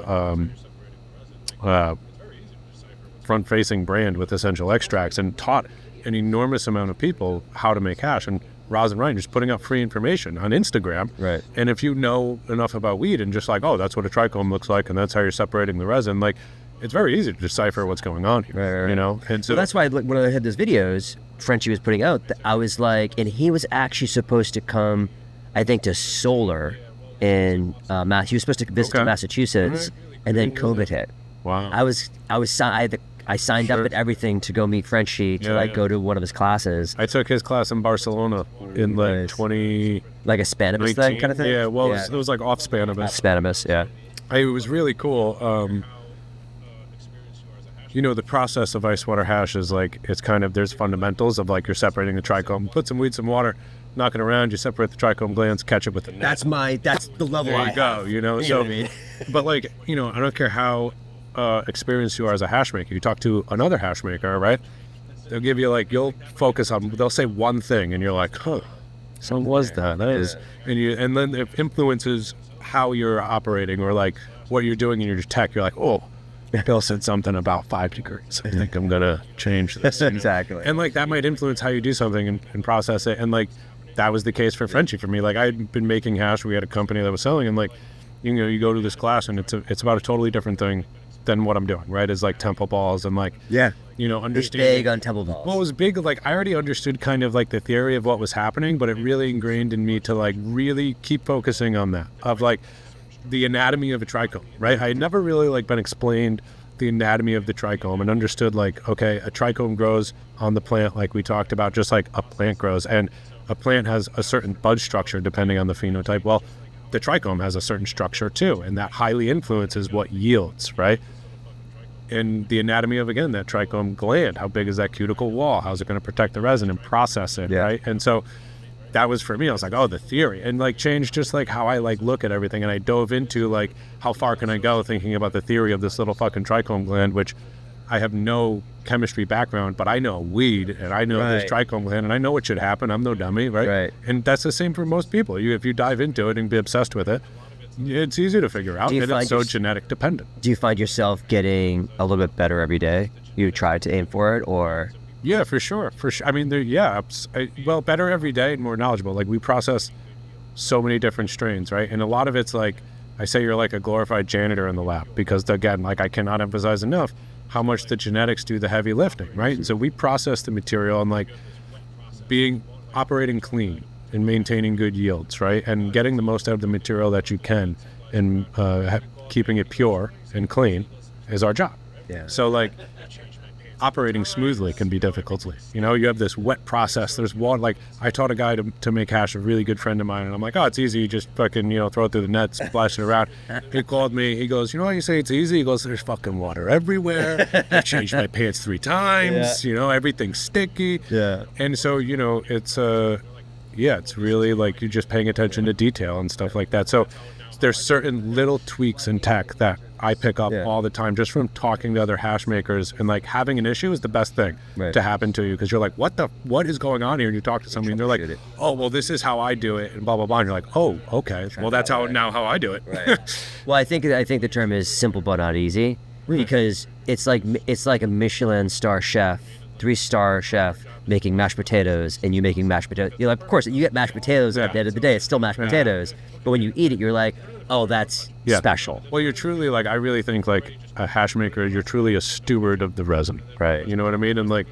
front-facing brand with essential extracts, and taught an enormous amount of people how to make hash. And Rosin Ryan just putting out free information on Instagram.
Right.
And if you know enough about weed and just like, oh, that's what a trichome looks like, and that's how you're separating the resin, like it's very easy to decipher what's going on here.
Right.
And so
that's why when I had those videos Frenchie was putting out, I was like, and he was actually supposed to come, I think, to Solar in he was supposed to visit Massachusetts, and then COVID hit.
Wow.
I signed up at everything to go meet Frenchie to go to one of his classes.
I took his class in Barcelona in like 20...
Like a Spanibus thing kind of thing?
Yeah, well, it was like off Spanibus.
Spanibus, yeah.
It was really cool. The process of ice water hash is like, it's kind of, there's fundamentals of like you're separating the trichome, put some weed, some water, knock it around, you separate the trichome glands, catch it with the net.
That's the level
there you go,
You know
so,
what I mean?
But like, I don't care how experienced you are as a hash maker. You talk to another hash maker, right? They'll give you like, they'll say one thing and you're like, huh, so what was that? That is, and then it influences how you're operating or like what you're doing in your tech. You're like, oh, Bill said something about 5 degrees. I think I'm going to change this.
Exactly.
And like that might influence how you do something and process it. And like that was the case for Frenchie for me. Like I had been making hash. We had a company that was selling, and like, you go to this class and it's about a totally different thing than what I'm doing, right? Is like temple balls and like, understanding.
It's big on temple balls.
Well, it was big. Like I already understood kind of like the theory of what was happening, but it really ingrained in me to like really keep focusing on that of like the anatomy of a trichome, right? I had never really like been explained the anatomy of the trichome and understood like, okay, a trichome grows on the plant like we talked about, just like a plant grows, and a plant has a certain bud structure depending on the phenotype. Well, the trichome has a certain structure too, and that highly influences what yields, right? And the anatomy of, again, that trichome gland, how big is that cuticle wall? How's it going to protect the resin and process it, right? And so that was for me. I was like, oh, the theory, and like changed just like how I like look at everything. And I dove into like, how far can I go thinking about the theory of this little fucking trichome gland, which I have no chemistry background, but I know weed and I know this trichome gland and I know what should happen. I'm no dummy, right? And that's the same for most people. If you dive into it and be obsessed with it, it's easy to figure out, and it's so genetic dependent.
Do you find yourself getting a little bit better every day? You try to aim for it, or?
Yeah, for sure. I mean, better every day and more knowledgeable. Like we process so many different strains, right? And a lot of it's like, I say you're like a glorified janitor in the lab, because again, like I cannot emphasize enough how much the genetics do the heavy lifting, right? And so we process the material and like operating clean and maintaining good yields, right? And getting the most out of the material that you can, and keeping it pure and clean is our job.
Yeah.
So like operating smoothly can be difficult. You have this wet process. There's water. Like I taught a guy to make hash, a really good friend of mine, and I'm like, oh, it's easy. You just fucking, throw it through the net, splash it around. He called me. He goes, how you say it's easy? He goes, there's fucking water everywhere. I've changed my pants 3 times. Everything's sticky.
Yeah.
And so, it's really like you're just paying attention to detail and stuff like that. So there's certain little tweaks in tech that I pick up all the time just from talking to other hash makers, and like having an issue is the best thing to happen to you, because you're like, what is going on here? And you talk to somebody and they're like, oh, well, this is how I do it, and blah, blah, blah. And you're like, oh, okay. Well, that's how I do it.
Right. Well, I think the term is simple but not easy. because it's like a Michelin star chef, 3-star chef making mashed potatoes, and you making mashed potatoes. You're like, of course, you get mashed potatoes at the end of the day. It's still mashed potatoes, but when you eat it, you're like, oh, that's special.
Well, you're truly like, I really think like a hash maker, you're truly a steward of the resin,
Right.
You know what I mean? And like,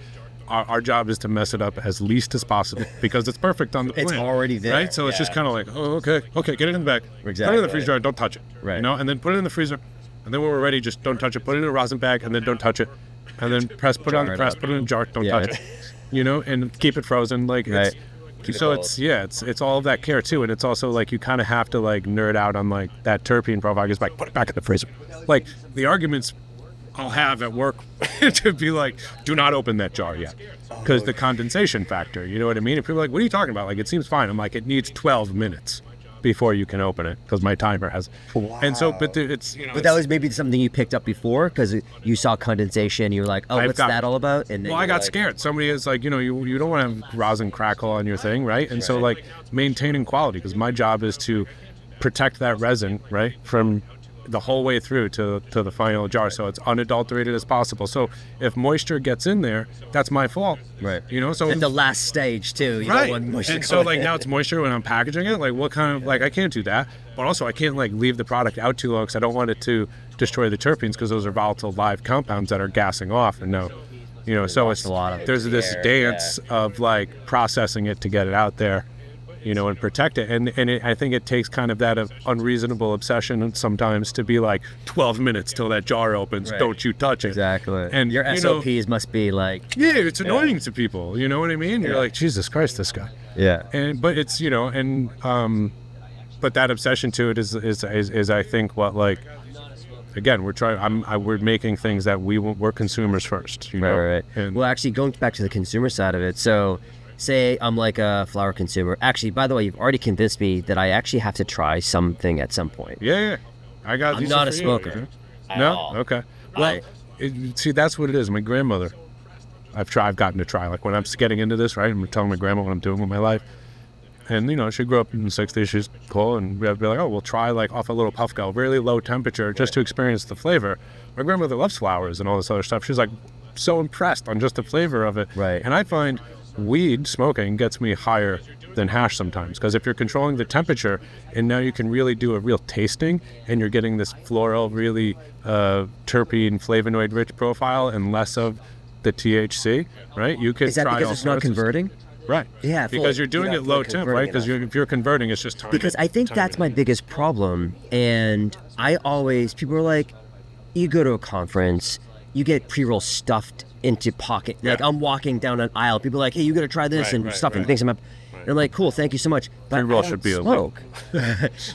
our job is to mess it up as least as possible because it's perfect on the plant.
It's already there,
right? So it's just kind of like, oh, okay, get it in the bag.
Exactly.
Put it in the freezer, don't touch it.
Right.
You know, and then put it in the freezer, and then when we're ready, just don't touch it. Put it in a rosin bag, and then don't touch it, and then put it on the press, put it in a jar, don't touch it. You know, and keep it frozen. Like, it's all of that care too, and it's also like you kind of have to like nerd out on like that terpene profile. Just like put it back in the freezer. Like the arguments I'll have at work to be like, do not open that jar yet, because the condensation factor. You know what I mean? And people are like, what are you talking about? Like, it seems fine. I'm like, it needs 12 minutes before you can open it because my timer has.
Wow.
And so, but it's
But that was maybe something you picked up before because you saw condensation. You were like, oh, what's that all about? And then
I got scared. Somebody is like, you know, you don't want to have rosin crackle on your thing, right? And so like maintaining quality, because my job is to protect that resin, right, from the whole way through to the final jar, so it's unadulterated as possible. So if moisture gets in there, that's my fault,
right?
You know, so
at the last stage too, you don't want moisture.
And so like now it's moisture when I'm packaging it. Like what kind of like I can't do that, but also I can't like leave the product out too long because I don't want it to destroy the terpenes because those are volatile live compounds that are gassing off. And no, you know, so it's there's this dance of like processing it to get it out there, you know, and protect it. And I think it takes kind of that unreasonable obsession sometimes to be like 12 minutes till that jar opens. Right. Don't you touch it.
Exactly.
And
your SOPs must be like...
Yeah, it's annoying to people. You know what I mean? You're like, Jesus Christ, this guy.
Yeah.
But it's, you know, and but that obsession to it is I think what like, again, we're making things that we're consumers first. You know?
Right. And, well, actually, going back to the consumer side of it, so... Say I'm like a flower consumer. Actually, by the way, you've already convinced me that I actually have to try something at some point.
Yeah. I got.
I'm not a smoker.
No? Okay. Well, see, that's what it is. My grandmother, I've gotten to try. Like when I'm getting into this, right? I'm telling my grandma what I'm doing with my life. And, you know, she grew up in the 60s. She's cool. And we'd be like, oh, we'll try like off a little puff go, really low temperature, just to experience the flavor. My grandmother loves flowers and all this other stuff. She's like so impressed on just the flavor of it.
Right.
And I find weed smoking gets me higher than hash sometimes, because if you're controlling the temperature and now you can really do a real tasting and you're getting this floral, really terpene, flavonoid rich profile and less of the THC, right? You can.
Is that
try
because it's not converting?
Right.
Yeah.
Because you're doing it low temp, right? Because if you're converting, it's just time.
Because I think that's my biggest problem. And people are like, you go to a conference, you get pre-roll stuffed into pocket. Like I'm walking down an aisle, people are like, hey, you gotta try this and stuff and things. And I'm like, cool, thank you so much. But
pre-roll should be
smoke.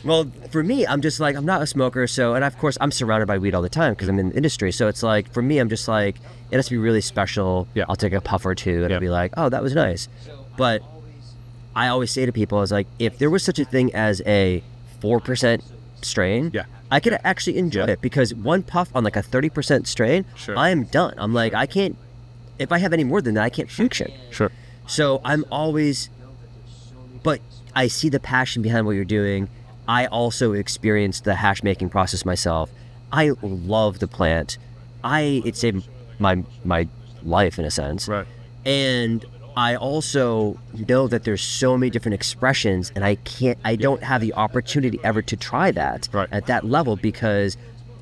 Well, for me, I'm just like, I'm not a smoker, so, and of course I'm surrounded by weed all the time because I'm in the industry. So it's like, for me, I'm just like, it has to be really special.
Yeah.
I'll take a puff or two and I'll be like, oh, that was nice. But I always say to people, I was like, if there was such a thing as a 4% strain, I could actually enjoy it, because one puff on like a 30% strain, I am done. I'm like, I can't, if I have any more than that, I can't function.
Sure.
So I'm always, but I see the passion behind what you're doing. I also experienced the hash making process myself. I love the plant. It saved my life in a sense.
Right.
And I also know that there's so many different expressions, and I don't have the opportunity ever to try that at that level because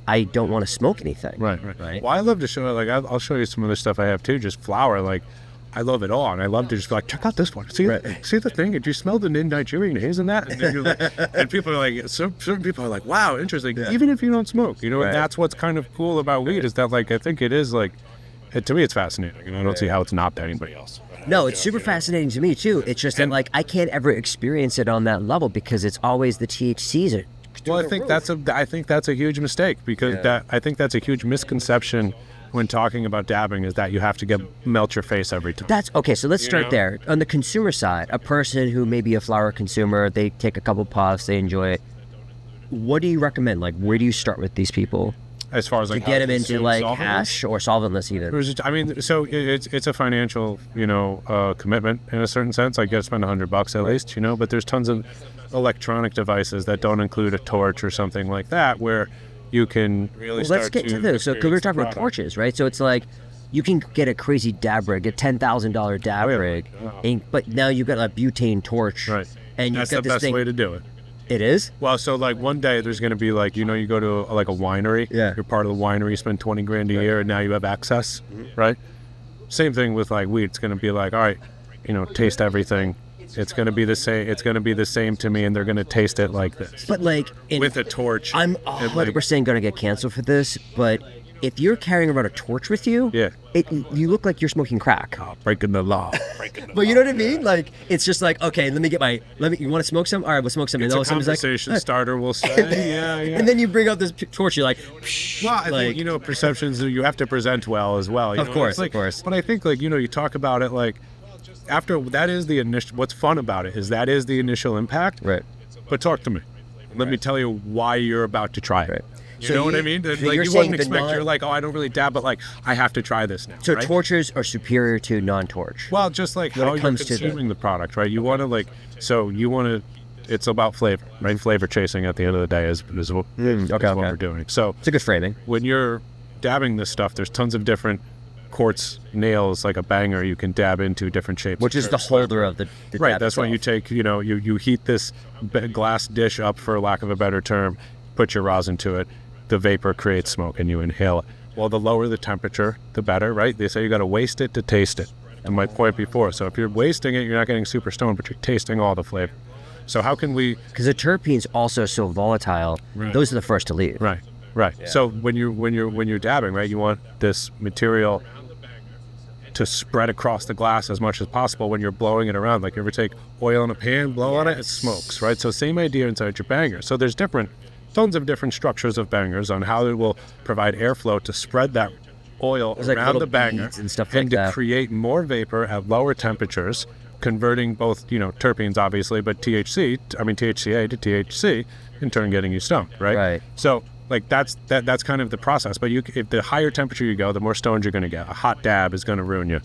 I don't want to smoke anything. Right.
Well, I love to show, like, I'll show you some other stuff I have too, just flower. Like, I love it all, and I love to just be like, check out this one. See the thing? Did you smell the Nigerian haze in that? And, then you're like, and people are like, certain people are like, wow, interesting. Yeah. Even if you don't smoke, you know, and that's what's kind of cool about weed is that, like, I think it is like, to me, it's fascinating, and I don't see how it's not to anybody else.
No, it's super fascinating to me too. It's just that, like, I can't ever experience it on that level because it's always the THCs.
Well, I think that's a huge mistake, because I think that's a huge misconception when talking about dabbing, is that you have to melt your face every time.
That's okay. So let's start there. On the consumer side, a person who may be a flower consumer, they take a couple puffs, they enjoy it. What do you recommend? Like, where do you start with these people?
As far as like
to get them into like hash or solventless even.
I mean, so it's a financial, commitment in a certain sense. I gotta spend $100 at least, but there's tons of electronic devices that don't include a torch or something like that, where you can really
Well,
start
let's get to
to
this. So, because we were talking about torches, right? So it's like you can get a crazy dab rig, a $10,000 dab rig, but now you've got a butane torch,
Right.
And
That's
you've got
the
this
best
thing.
way to do it.
It is.
Well, so like one day there's going to be like, you know, you go to like a winery,
Yeah.
you're part of the winery, you spend 20 grand a year, and now you have access, right? Same thing with like weed. It's going to be like, all right, you know, taste everything. It's going to be the same. It's going to be the same to me, and they're going to taste it like this.
But like
with a torch.
I'm
and, like,
100% going to get canceled for this, but if you're carrying around a torch with you,
Yeah.
you look like you're smoking crack.
breaking the law.
But you know what I mean? Like, it's just like, okay, you want to smoke some? All right, we'll smoke some.
It's
And
a
somebody's like,
conversation starter, we'll say. Yeah.
and then you bring out this torch, you're like,
Well, I think, you know, perceptions, you have to present well as well. You
Of
know?
course,
It's like,
of course.
But I think, like, you know, you talk about it, like, after, that is the initial, what's fun about it is that is the initial impact.
right.
But talk to me. Let me tell you why you're about to try it.
Right.
You
So
know what
you-
I mean?
so
Like,
you're
you
saying
wouldn't
the
expect, you're like, oh, I don't really dab, but like, I have to try this now.
So
right?
torches are superior to non-torch.
Well, just like
When it
how you're
comes to
consuming the product, right? You want to it's about flavor, right? Flavor chasing at the end of the day is what we're doing. So
It's a good framing.
when you're dabbing this stuff, there's tons of different quartz nails, like a banger, you can dab into different shapes.
Which is the holder of the
Right,
dab
that's why you
itself.
take, you know, you heat this glass dish up, for lack of a better term, put your rosin to it, the vapor creates smoke and you inhale it. Well, the lower the temperature, the better, right? They say you got to waste it to taste it. And my point before, so if you're wasting it, you're not getting super stoned, but you're tasting all the flavor. So how can we...
Because the terpenes also so volatile.
Right.
Those are the first to leave.
Right. So when you're dabbing, right, you want this material to spread across the glass as much as possible when you're blowing it around. Like, you ever take oil in a pan, blow on it, it smokes, right? So same idea inside your banger. So there's tons of different structures of bangers on how it will provide airflow to spread that oil
There's like
around
little
the banger
beads and stuff like
and to
that.
create more vapor at lower temperatures, converting both, you know, terpenes obviously, but THCA to THC, in turn getting you stoned, right?
Right.
So like that's kind of the process. But if the higher temperature you go, the more stoned you're going to get. A hot dab is going to ruin you.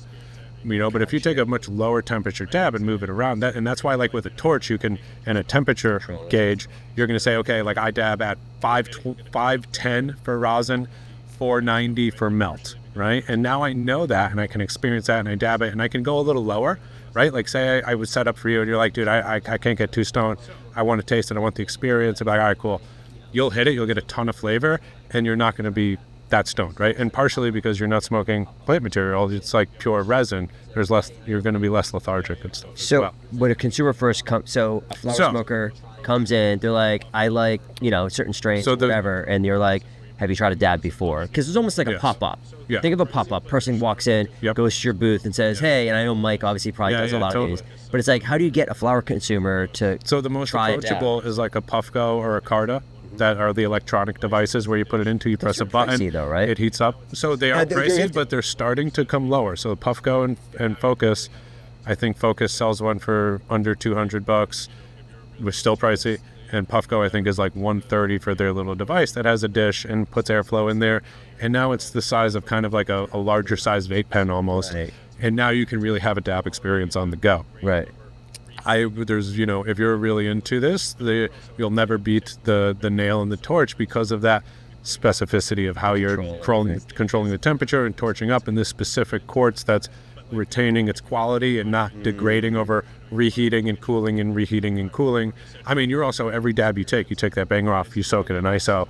You know, but if you take a much lower temperature dab and move it around, and that's why, like with a torch, you can, and a temperature gauge, you're going to say, okay, like I dab at 510 for rosin, 490 for melt, right? And now I know that, and I can experience that, and I dab it, and I can go a little lower, right? Like say I was set up for you, and you're like, dude, I can't get too stoned. I want to taste it. I want the experience. I'm like, all right, cool. You'll hit it. You'll get a ton of flavor, and you're not going to be that stoned, right? And partially because you're not smoking plant material, it's like pure resin. There's less. You're going to be less lethargic and stuff.
So
as well.
when a consumer first comes, so a flower smoker comes in, they're like, I like, you know, certain strains, whatever, and you're like, have you tried a dab before? Because it's almost like a pop-up.
Yeah.
Think of a pop-up. Person walks in, goes to your booth and says, hey, and I know Mike obviously probably does a lot of these, but it's like, how do you get a flower consumer to
So the most
try
approachable is like a Puffco or a Carta. That are the electronic devices where you put it into, you press a button,
pricey though, right?
It heats up. So they are pricey, but they're starting to come lower. So Puffco and Focus, I think Focus sells one for under $200, which is still pricey. And Puffco, I think, is like $130 for their little device that has a dish and puts airflow in there. And now it's the size of kind of like a larger size vape pen almost.
Right.
And now you can really have a dab experience on the go.
Right.
There's, you know, if you're really into this, you'll never beat the nail and the torch because of that specificity of how you're controlling the temperature and torching up in this specific quartz that's retaining its quality and not degrading over reheating and cooling and reheating and cooling. I mean, you're also, every dab you take that banger off, you soak it in ISO,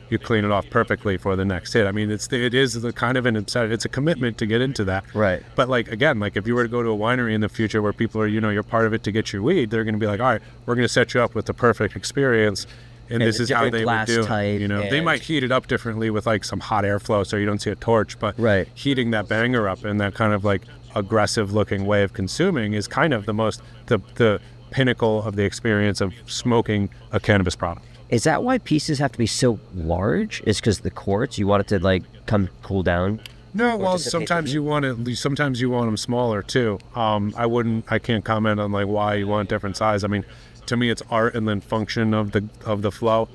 you clean it off perfectly for the next hit. I mean, it is the kind of it's a commitment to get into that.
Right.
But like, again, like if you were to go to a winery in the future where people are, you know, you're part of it to get your weed, they're going to be like, all right, we're going to set you up with the perfect experience. And this is how they would do it. You know, they might heat it up differently with like some hot airflow so you don't see a torch, but heating that banger up in that kind of like aggressive looking way of consuming is kind of the pinnacle of the experience of smoking a cannabis product.
Is that why pieces have to be so large? Is because the quartz, you want it to like come cool down?
No, well, sometimes you want them smaller too. I can't comment on like why you want different size. I mean, to me, it's art and then function of the flow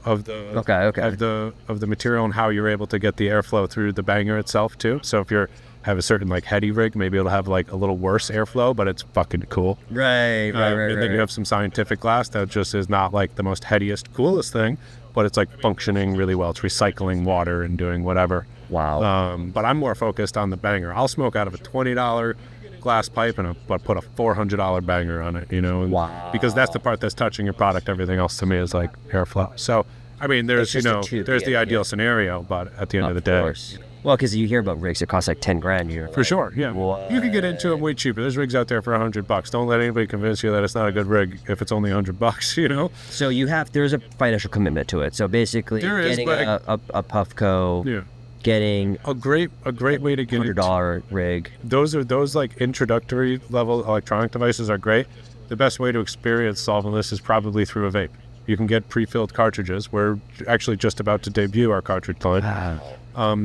of the of the material and how you're able to get the airflow through the banger itself too. So if you're have a certain like heady rig, maybe it'll have like a little worse airflow, but it's fucking cool.
Right.
And then you have some scientific glass that just is not like the most headiest, coolest thing, but it's like functioning really well. It's recycling water and doing whatever.
Wow.
But I'm more focused on the banger. I'll smoke out of a $20 glass pipe but put a $400 banger on it,
Wow.
Because that's the part that's touching your product. Everything else to me is like airflow. So, I mean, there's, there's the ideal scenario, but at the end of the day.
Well, because you hear about rigs that cost like $10,000 here.
For sure, yeah.
What?
You can get into them way cheaper. There's rigs out there for $100. Don't let anybody convince you that it's not a good rig if it's only $100,
So there's a financial commitment to it. So basically, getting a Puffco, getting
a great way to get
$100 rig.
Those like introductory level electronic devices are great. The best way to experience solventless is probably through a vape. You can get pre-filled cartridges. We're actually just about to debut our cartridge line.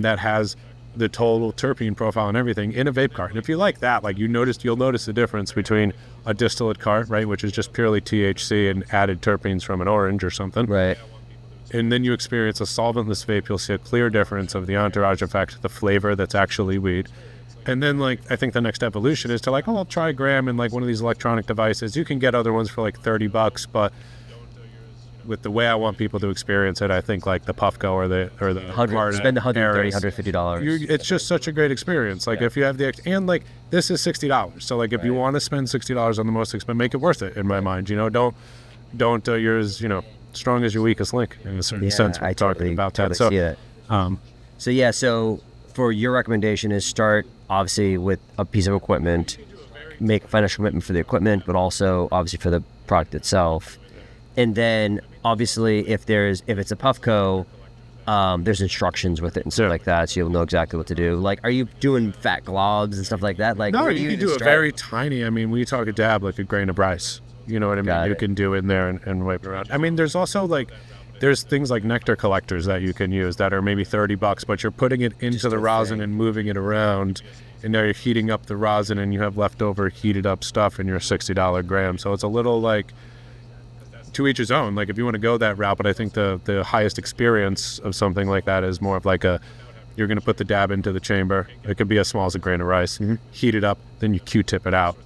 That has the total terpene profile and everything in a vape cart. And if you like that, like you'll notice the difference between a distillate cart, right, which is just purely THC and added terpenes from an orange or something.
Right.
And then you experience a solventless vape, you'll see a clear difference of the entourage effect, the flavor that's actually weed. And then, like, I think the next evolution is to like, I'll try a gram in like one of these electronic devices. You can get other ones for like $30, but with the way I want people to experience it, I think like the Puffco or the
spend $130, $150.
It's just such a great experience. Like if you have and like this is $60. So like if you want to spend $60 on the most expensive, make it worth it in my mind. Don't you're as strong as your weakest link in a certain sense. We're talking about that. So
see it. So for your recommendation is start obviously with a piece of equipment, make a financial commitment for the equipment, but also obviously for the product itself. And then obviously if it's a Puffco, there's instructions with it and stuff like that, so you'll know exactly what to do. Like, are you doing fat globs and stuff like that? Like,
no, you can do a very tiny. I mean, we talk a dab like a grain of rice. You know what I mean? You can do in there and wipe it around. I mean, there's also there's things like nectar collectors that you can use that are maybe $30, but you're putting it into the rosin and moving it around, and now you're heating up the rosin and you have leftover heated up stuff in your $60 gram. So it's a little like to each his own. Like if you want to go that route, but I think the highest experience of something like that is more of like you're going to put the dab into the chamber. It could be as small as a grain of rice, heat it up, then you Q-tip it out.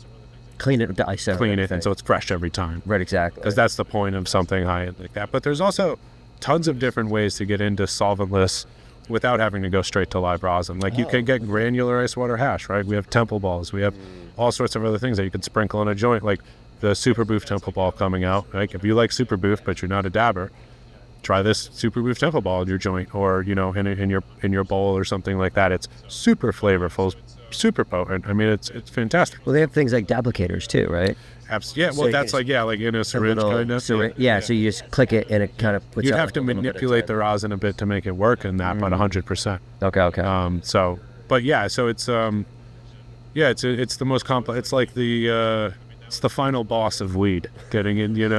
Clean it,
and so it's fresh every time.
Right, exactly.
Because that's the point of something high-end like that. But there's also tons of different ways to get into solventless without having to go straight to live rosin. Like you can get granular ice water hash, right? We have temple balls. We have all sorts of other things that you can sprinkle in a joint, like the Super Boof temple ball coming out. Like if you like Super Boof but you're not a dabber, try this Super Boof temple ball in your joint, or in your bowl or something like that. It's super flavorful, super potent. I mean, it's fantastic.
Well, they have things like dablicators too, right?
Absolutely. Yeah. Well, that's like in a syringe kind of.
So you just click it and it kind of puts.
You'd have to manipulate the rosin a bit to make it work in that, but 100%.
Okay.
So it's it's the most complex. It's like it's the final boss of weed getting in,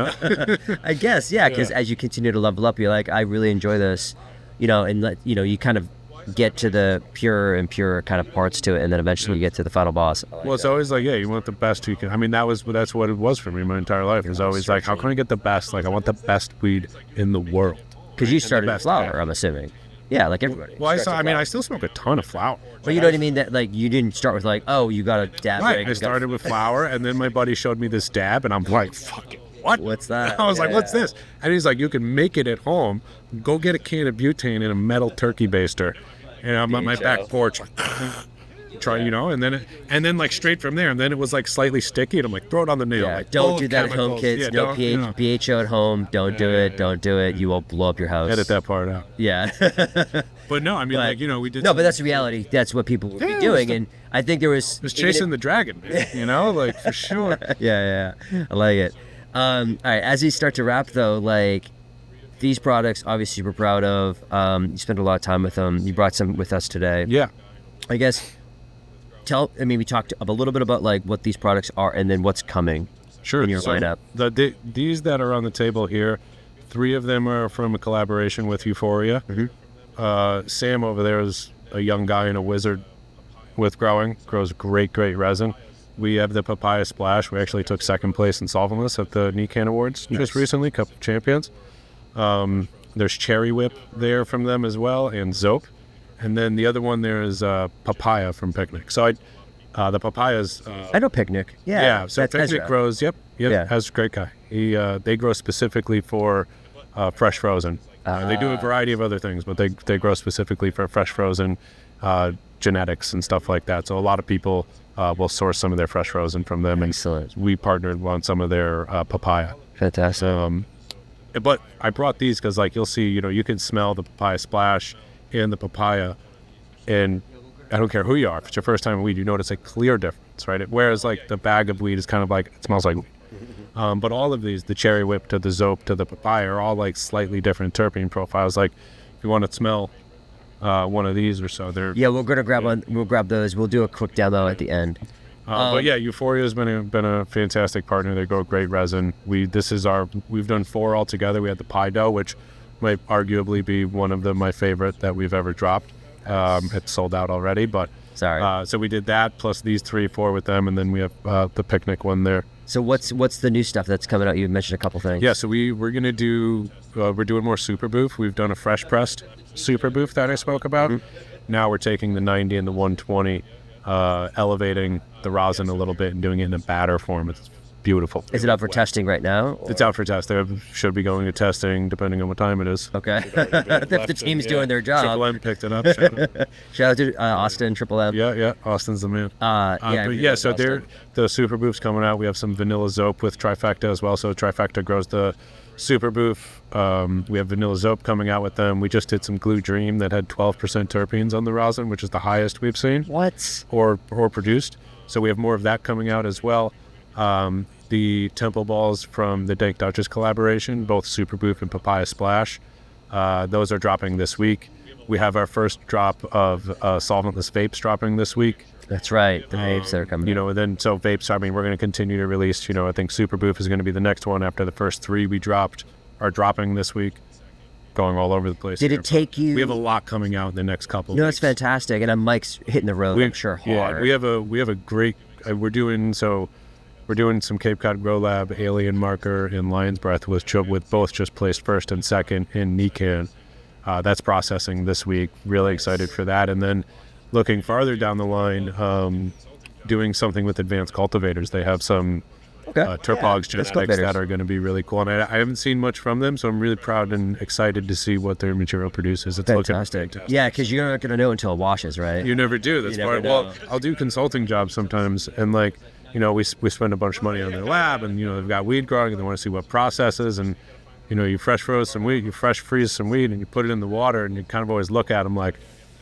I guess, because as you continue to level up, you're like, I really enjoy this, and you kind of get to the pure kind of parts to it, and then eventually you get to the final boss.
Well, it's always like, you want the best you can. I mean, that's what it was for me my entire life. It was always like, how can I get the best? Like, I want the best weed in the world.
Because you started with flower, I'm assuming. Yeah, like everybody.
Well, I still smoke a ton of flower.
But you know what I mean? That like you didn't start with like, oh, you got a dab.
Right. I started with flower, and then my buddy showed me this dab, and I'm like, fuck it. What?
What's that?
I was like, what's this? And he's like, you can make it at home. Go get a can of butane in a metal turkey baster. And I'm on my back porch, like, try, and then like straight from there. And then it was like slightly sticky, and I'm like, throw it on the nail.
Yeah,
like,
don't do that at home, kids. Yeah, no BHO at home. Don't do it. Don't do it. You will blow up your house.
Edit that part out.
Yeah.
But no, I mean, we did.
No, but that's the reality. That's what people would be doing. And I think there was.
It was chasing the dragon, like for sure.
Yeah. I like it. All right, as we start to wrap though, like, these products, obviously, we're proud of. You spent a lot of time with them. You brought some with us today.
Yeah.
I guess, we talked a little bit about, like, what these products are and then what's coming in your lineup.
These that are on the table here, 3 of them are from a collaboration with Euphoria. Sam over there is a young guy and a wizard with grows great resin. We have the Papaya Splash. We actually took second place in Solventless at the NECAN Awards just recently, Cup of Champions. There's Cherry Whip there from them as well, and Zope. And then the other one there is papaya from Picnic. So the papayas.
I know Picnic. Yeah.
Yeah. So
that's
Picnic
Ezra.
grows. Yep.
Yeah.
Has a great guy. They grow specifically for fresh frozen. They do a variety of other things, but they grow specifically for fresh frozen genetics and stuff like that. So a lot of people will source some of their fresh frozen from them.
Excellent.
And we partnered on some of their papaya.
Fantastic.
But I brought these because, like, you'll see, you can smell the papaya splash and the papaya, and I don't care who you are. If it's your first time in weed, you notice a clear difference, right? Whereas, like, the bag of weed is kind of like, it smells like weed. But all of these, the cherry whip to the zope to the papaya, are all, like, slightly different terpene profiles. Like, if you want to smell one of these or so, they're...
Yeah, we're going to grab one. We'll grab those. We'll do a quick demo at the end.
But yeah, Euphoria has been a fantastic partner. They grow great resin. We've done 4 altogether. We had the pie dough, which might arguably be one of my favorite that we've ever dropped. It's sold out already, but
Sorry.
so we did that plus these 3-4 with them, and then we have the Picnic one there.
So what's the new stuff that's coming out? You mentioned a couple things.
Yeah, so we're gonna do we're doing more super boof. We've done a fresh pressed super boof that I spoke about. Now we're taking the 90 and the 120, elevating the rosin a little bit and doing it in a batter form. It's beautiful.
Is it up for testing right now? Or?
It's out for test. They should be going to testing depending on what time it is.
Okay. If the team's doing their job.
Triple M picked it up.
Shout out to Austin, Triple M.
Yeah. Austin's the man. So
Austin.
the super boof's coming out. We have some vanilla zope with Trifecta as well. So Trifecta grows the super boof. We have vanilla zope coming out with them. We just did some Glue Dream that had 12% terpenes on the rosin, which is the highest we've seen.
What?
Or produced. So we have more of that coming out as well. The Temple Balls from the Dank Duchess collaboration, both Super Boof and Papaya Splash, those are dropping this week. We have our first drop of solventless vapes dropping this week.
That's right, the vapes that are coming.
And then so vapes. I mean, we're going to continue to release. I think Super Boof is going to be the next one after the first 3 we dropped are dropping this week. Going all over the place.
Did it take you?
We have a lot coming out in the next couple.
No,
weeks.
it's fantastic, and Mike's hitting the road. I'm sure hard.
Yeah, we have a great. We're doing some Cape Cod Grow Lab Alien Marker in Lion's Breath with both just placed first and second in Nikan. That's processing this week. Really excited for that. And then looking farther down the line, doing something with advanced cultivators. They have some Terpogs genetics that are going to be really cool. And I haven't seen much from them, so I'm really proud and excited to see what their material produces. It's
fantastic.
Looking fantastic.
Yeah, because you're not going to know until it washes, right?
You never do. That's part. Well, I'll do consulting jobs sometimes, and we spend a bunch of money on their lab, and they've got weed growing, and they want to see what processes, and you fresh freeze some weed, and you put it in the water, and you kind of always look at them like,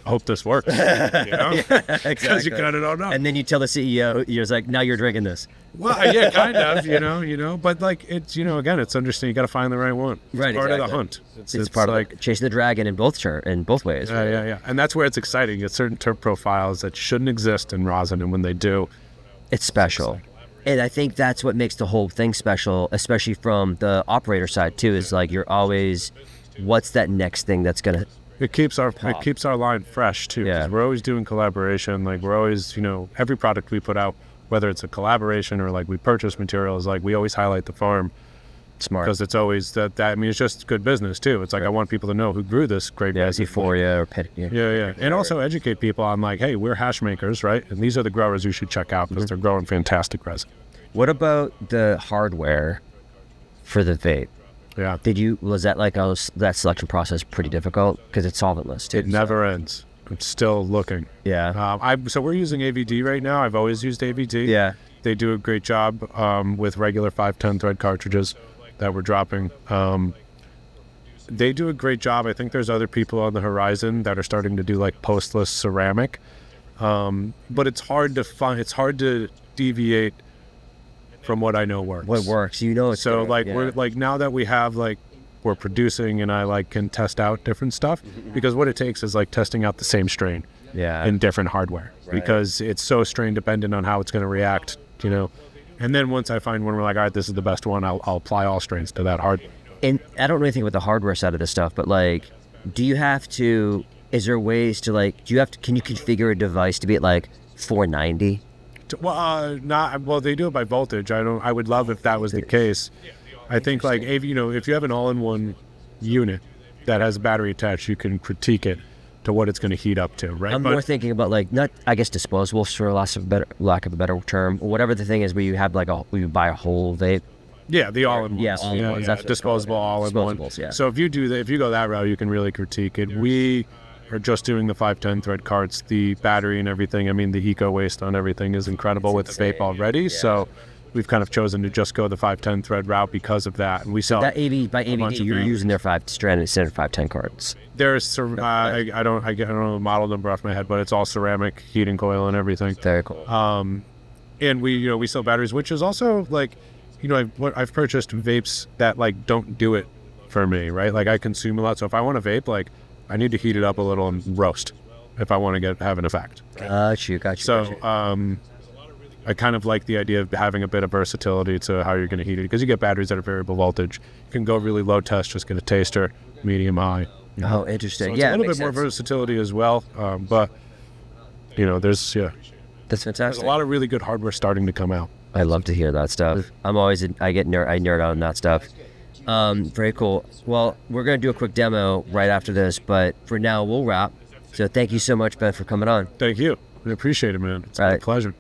I hope this works,
Exactly.
Because you kind of don't know.
And then you tell the CEO, you're like, now you're drinking this.
Well, yeah, kind of, but like it's, again, it's understanding. You got to find the right one. It's
right,
part
exactly.
of the hunt.
It's part of like chasing the dragon in both ways. Right?
Yeah, and that's where it's exciting. It's certain terp profiles that shouldn't exist in rosin, and when they do,
it's special. And I think that's what makes the whole thing special, especially from the operator side too. Is like you're always, what's that next thing that's gonna?
It keeps our line fresh too.
Yeah.
We're always doing collaboration. Like we're always, every product we put out, whether it's a collaboration or like we purchase materials, like we always highlight the farm.
Smart.
Because it's always that. I mean, it's just good business too. It's like I want people to know who grew this great.
Yeah, it's Euphoria or Pet.
Yeah, and also educate people on like, hey, we're hash makers, right? And these are the growers you should check out because they're growing fantastic resin.
What about the hardware for the vape?
Yeah.
Was that like that selection process pretty difficult because it's solventless too?
It never ends. I'm still looking.
Yeah.
So we're using AVD right now. I've always used AVD.
Yeah.
They do a great job with regular 510 thread cartridges that we're dropping. They do a great job. I think there's other people on the horizon that are starting to do like postless ceramic, but it's hard to find. It's hard to deviate from what I know works.
What works, it's
so
good.
like we're like now that we have like we're producing and I like can test out different stuff because what it takes is like testing out the same strain in different hardware because it's so strain dependent on how it's going to react, and then once I find one we're like, all right, this is the best one, I'll apply all strains to that hardware.
And I don't really think about the hardware side of this stuff, but like, is there ways to like, can you configure a device to be at like 490?
Well, they do it by voltage. I would love if that was the case. I think like if you have an all-in-one unit that has a battery attached, you can critique it. to what it's going to heat up to, right?
I'm more thinking about like not, I guess, disposables for lack of a better term, or whatever the thing is where you have like where you buy a whole vape.
Yeah, the all-in-ones.
Yeah, all-in-ones. That's
Disposable all-in-one.
Disposables, yeah.
So if you do that, if you go that route, you can really critique it. We are just doing the 510 thread carts, the battery and everything. I mean, the eco waste on everything is incredible with the vape already. Yeah. So we've kind of chosen to just go the 510 thread route because of that. And we sell
that by ABD. You're using their standard 510 carts.
There's I don't know the model number off my head, but it's all ceramic heating coil and everything.
Very cool.
And we sell batteries, which is also like, I've purchased vapes that like don't do it for me, right? Like I consume a lot, so if I want to vape, like I need to heat it up a little and roast if I want to have an effect.
Got you.
So I kind of like the idea of having a bit of versatility to how you're going to heat it, because you get batteries that are variable voltage. You can go really low test, just get a taster, medium, high.
Oh, interesting.
So it's a little bit more versatility as well, but there's
that's fantastic.
There's a lot of really good hardware starting to come out.
I love to hear that stuff. I nerd out on that stuff. Very cool. Well, we're going to do a quick demo right after this, but for now we'll wrap. So thank you so much, Ben, for coming on.
Thank you. I appreciate it, man. It's been a pleasure.